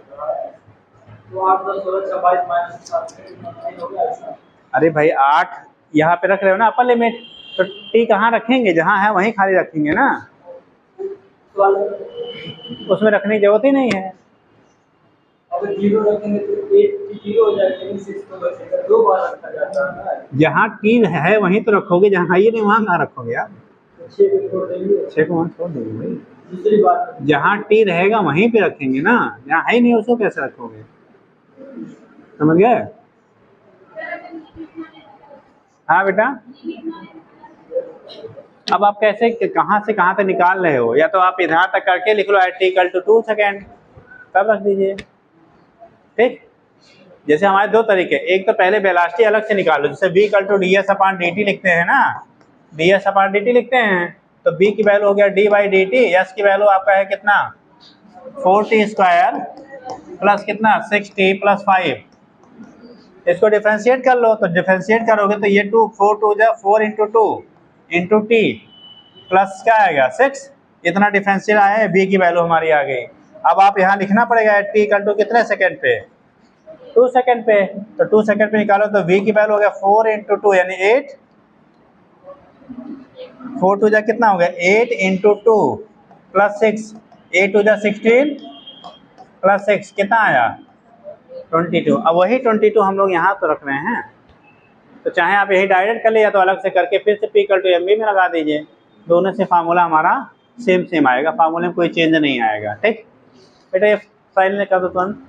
8 10 16 24 माइनस 7 हो गया ऐसा। अरे भाई 8 यहाँ पे रख रहे हो ना अपर लिमिट, तो टी कहाँ रखेंगे, जहाँ है वहीं खाली रखेंगे ना, तो उसमें रखने की जरूरत ही नहीं है। अगर 0 रखेंगे तो 8 0 हो जाएगा, लेकिन 6 तो बचेगा, 2 बार रखा जाता है ना, जहाँ टी है वहीं तो रखोगे, जहाँ है ही नहीं वहाँ कहाँ रखोगे यार, तो 6 को छोड़ देंगे। 6 को वहाँ छोड़ देंगे भाई, दूसरी बात जहाँ टी रहेगा वहीं पे रखेंगे ना, जहाँ है ही नहीं उसको कैसे रखोगे, समझ गए। हाँ बेटा, अब आप कैसे कहाँ से कहाँ तक निकाल रहे हो, या तो आप इधर तक करके लिख लो t इक्वल टू 2 सेकेंड, तब रख दीजिए। ठीक, जैसे हमारे दो तरीके, एक तो पहले वेलोसिटी अलग से निकाल लो, जैसे v equal to ds upon dt लिखते हैं ना, ds अपॉन dt लिखते हैं, तो b की वैल्यू हो गया d बाई dt, s की वैल्यू आपका है कितना 4t स्क्वायर प्लस कितना 6t प्लस 5, इसको डिफरेंशिएट कर लो, तो डिफरेंशिएट करोगे तो ये 2 4 टू जा 4 इंटू 2 इंटू टी प्लस क्या आएगा 6, इतना डिफरेंशिएट आया है, बी की वैल्यू हमारी आ गई। अब आप यहाँ लिखना पड़ेगा टी इक्वल टू कितने सेकेंड पे 2 सेकेंड पे, तो 2 सेकेंड पे निकालो तो v की वैल्यू हो गया 4 इंटू 2 यानी 8, 4 टू जा कितना हो गया 8 इंटू 2 प्लस 6, 8 टू जा 16 प्लस 6 कितना आया 22। अब वही 22 हम लोग यहाँ तो रख रहे हैं, तो चाहे आप यही डायरेक्ट कर ले या तो अलग से करके फिर से p इक्वल टू mv में लगा दीजिए, दोनों से फार्मूला हमारा सेम आएगा, फार्मूले में कोई चेंज नहीं आएगा। ठीक बेटा, ये फाइल में कर दो तुरंत।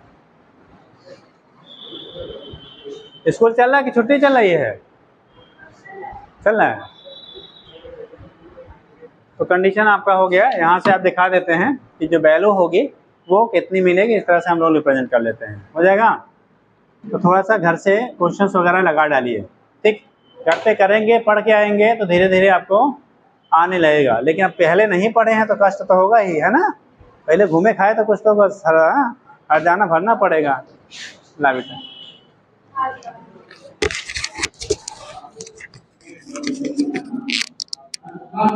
स्कूल चल रहा है कि छुट्टी चल रही है, चल रहा है, तो कंडीशन आपका हो गया। यहाँ से आप दिखा देते हैं कि जो वैल्यू होगी वो कितनी मिलेगी, इस तरह से हम लोग रिप्रेजेंट कर लेते हैं, हो जाएगा। तो थोड़ा सा घर से क्वेश्चंस वगैरह लगा डालिए, ठीक, करते करेंगे पढ़ के आएंगे तो धीरे धीरे आपको आने लगेगा, लेकिन अब पहले नहीं पढ़े हैं तो कष्ट तो होगा ही, है ना, पहले घूमे खाए तो कुछ तो बस हर जाना भरना पड़ेगा। ला बेटा, हाँ